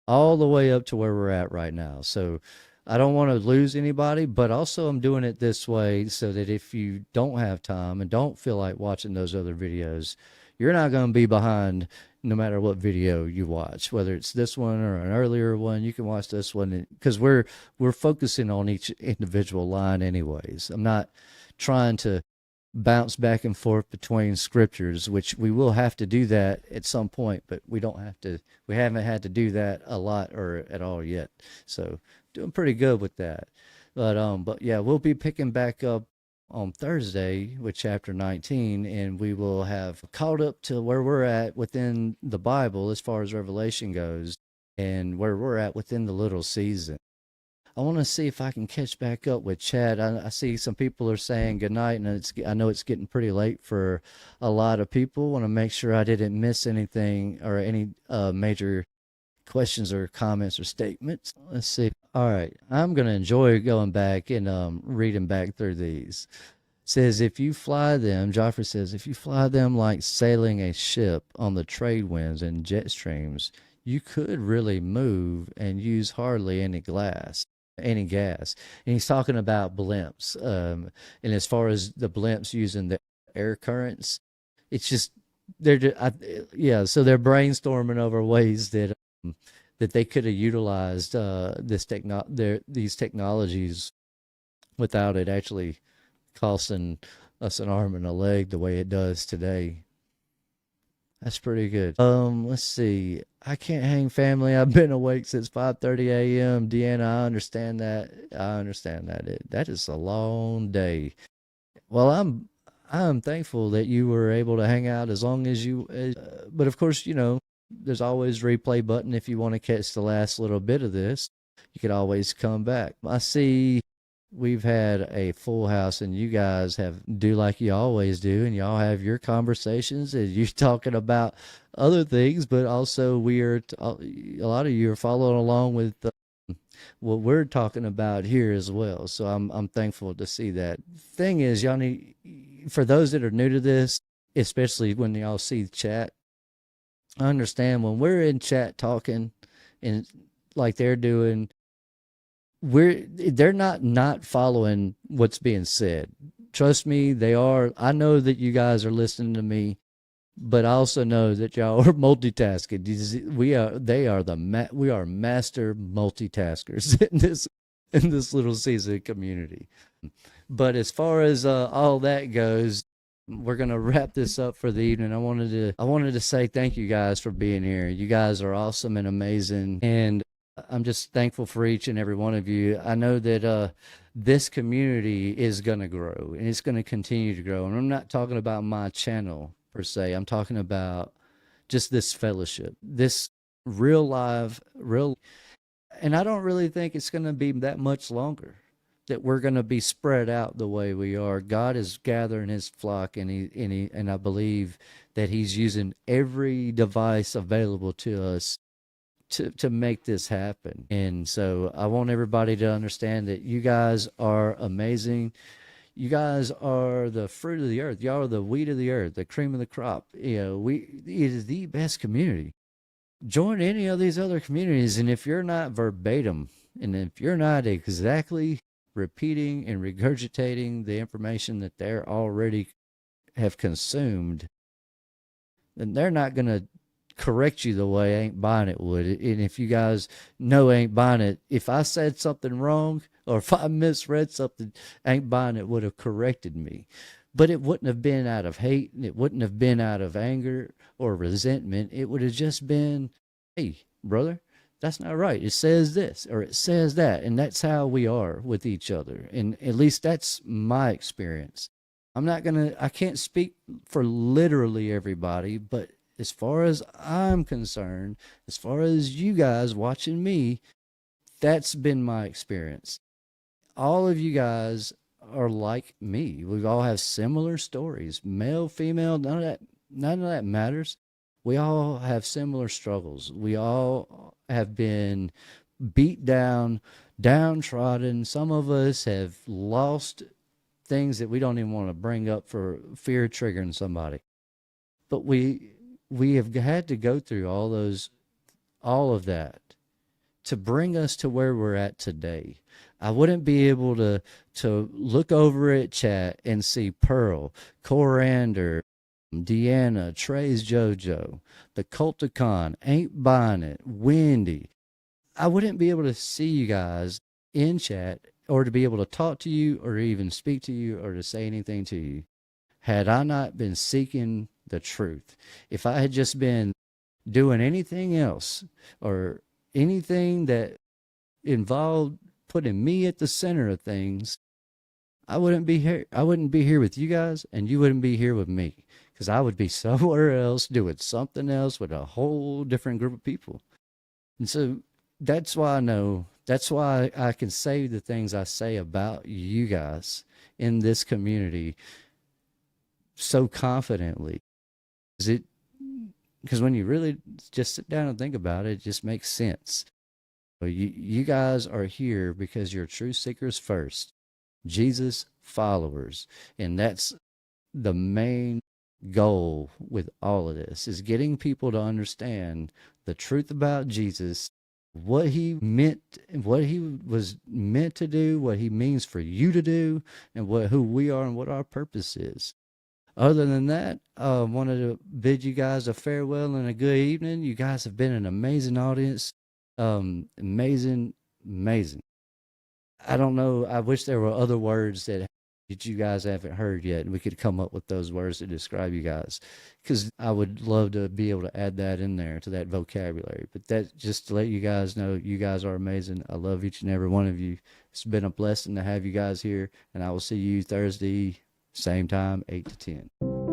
all the way up to where we're at right now. So I don't want to lose anybody, but also I'm doing it this way so that if you don't have time and don't feel like watching those other videos, you're not going to be behind no matter what video you watch, whether it's this one or an earlier one. You can watch this one because we're focusing on each individual line anyways. I'm not trying to bounce back and forth between scriptures, which we will have to do that at some point, but we haven't had to do that a lot or at all yet. So doing pretty good with that. But yeah, we'll be picking back up on Thursday with chapter 19, and we will have caught up to where we're at within the Bible as far as Revelation goes and where we're at within the little season. I want to see if I can catch back up with Chad. I see some people are saying goodnight, and I know it's getting pretty late for a lot of people. Want to make sure I didn't miss anything or any major questions or comments or statements. Let's see. All right. I'm going to enjoy going back and reading back through these. Says, if you fly them, Joffrey says, if you fly them like sailing a ship on the trade winds and jet streams, you could really move and use hardly any gas. And he's talking about blimps. And as far as the blimps using the air currents, it's just, so they're brainstorming over ways that they could have utilized these technologies without it actually costing us an arm and a leg the way it does today. That's pretty good. Let's see. I can't hang family. I've been awake since 5:30 a.m. Deanna, I understand that. That is a long day. Well, I'm thankful that you were able to hang out as long as but of course, there's always replay button if you want to catch the last little bit of this. You could always come back. I see we've had a full house, and you guys do like you always do, and y'all have your conversations, and you're talking about other things, but also a lot of you are following along with what we're talking about here as well. So I'm thankful to see that. Thing is, y'all need, for those that are new to this, especially when y'all see the chat, I understand when we're in chat talking and like they're doing, they're not following what's being said. Trust me, they are. I know that you guys are listening to me, but I also know that y'all are multitasking. We are master multitaskers in this little season community. But as far as all that goes, we're gonna wrap this up for the evening. I wanted to say thank you guys for being here. You guys are awesome and amazing, and I'm just thankful for each and every one of you. I know that this community is going to grow, and it's going to continue to grow. And I'm not talking about my channel per se. I'm talking about just this fellowship, this real live, and I don't really think it's going to be that much longer that we're going to be spread out the way we are. God is gathering his flock, and I believe that he's using every device available to us to make this happen. And so I want everybody to understand that you guys are amazing. You guys are the fruit of the earth. Y'all are the wheat of the earth, the cream of the crop. It is the best community. Join any of these other communities, and if you're not verbatim, and if you're not exactly repeating and regurgitating the information that they're already have consumed, then they're not going to correct you the way Ain't Buying It would. And if you guys know Ain't Buying It, if I said something wrong or if I misread something, Ain't Buying It would have corrected me. But it wouldn't have been out of hate, and it wouldn't have been out of anger or resentment. It would have just been, hey, brother, that's not right. It says this or it says that. And that's how we are with each other. And at least that's my experience. I can't speak for literally everybody, but as far as I'm concerned, as far as you guys watching me, that's been my experience. All of you guys are like me. We all have similar stories. Male, female, none of that matters. We all have similar struggles. We all have been beat down, downtrodden. Some of us have lost things that we don't even want to bring up for fear triggering somebody. But we have had to go through all of that to bring us to where we're at today. I wouldn't be able to look over at chat and see Pearl, Coriander, Deanna, Trey's JoJo, the Culticon, Ain't Buying It, Wendy. I wouldn't be able to see you guys in chat or to be able to talk to you or even speak to you or to say anything to you had I not been seeking the truth. If I had just been doing anything else or anything that involved putting me at the center of things, I wouldn't be here. I wouldn't be here with you guys, and you wouldn't be here with me, because I would be somewhere else doing something else with a whole different group of people. And so that's why I know, that's why I can say the things I say about you guys in this community so confidently. Because when you really just sit down and think about it, it just makes sense. You guys are here because you're truth seekers first, Jesus followers, and that's the main goal with all of this, is getting people to understand the truth about Jesus, what he meant, what he was meant to do, what he means for you to do, and who we are and what our purpose is. Other than that, I wanted to bid you guys a farewell and a good evening. You guys have been an amazing audience. Amazing. I don't know. I wish there were other words that you guys haven't heard yet, and we could come up with those words to describe you guys, because I would love to be able to add that in there to that vocabulary. But that, just to let you guys know, you guys are amazing. I love each and every one of you. It's been a blessing to have you guys here, and I will see you Thursday, same time, 8 to 10.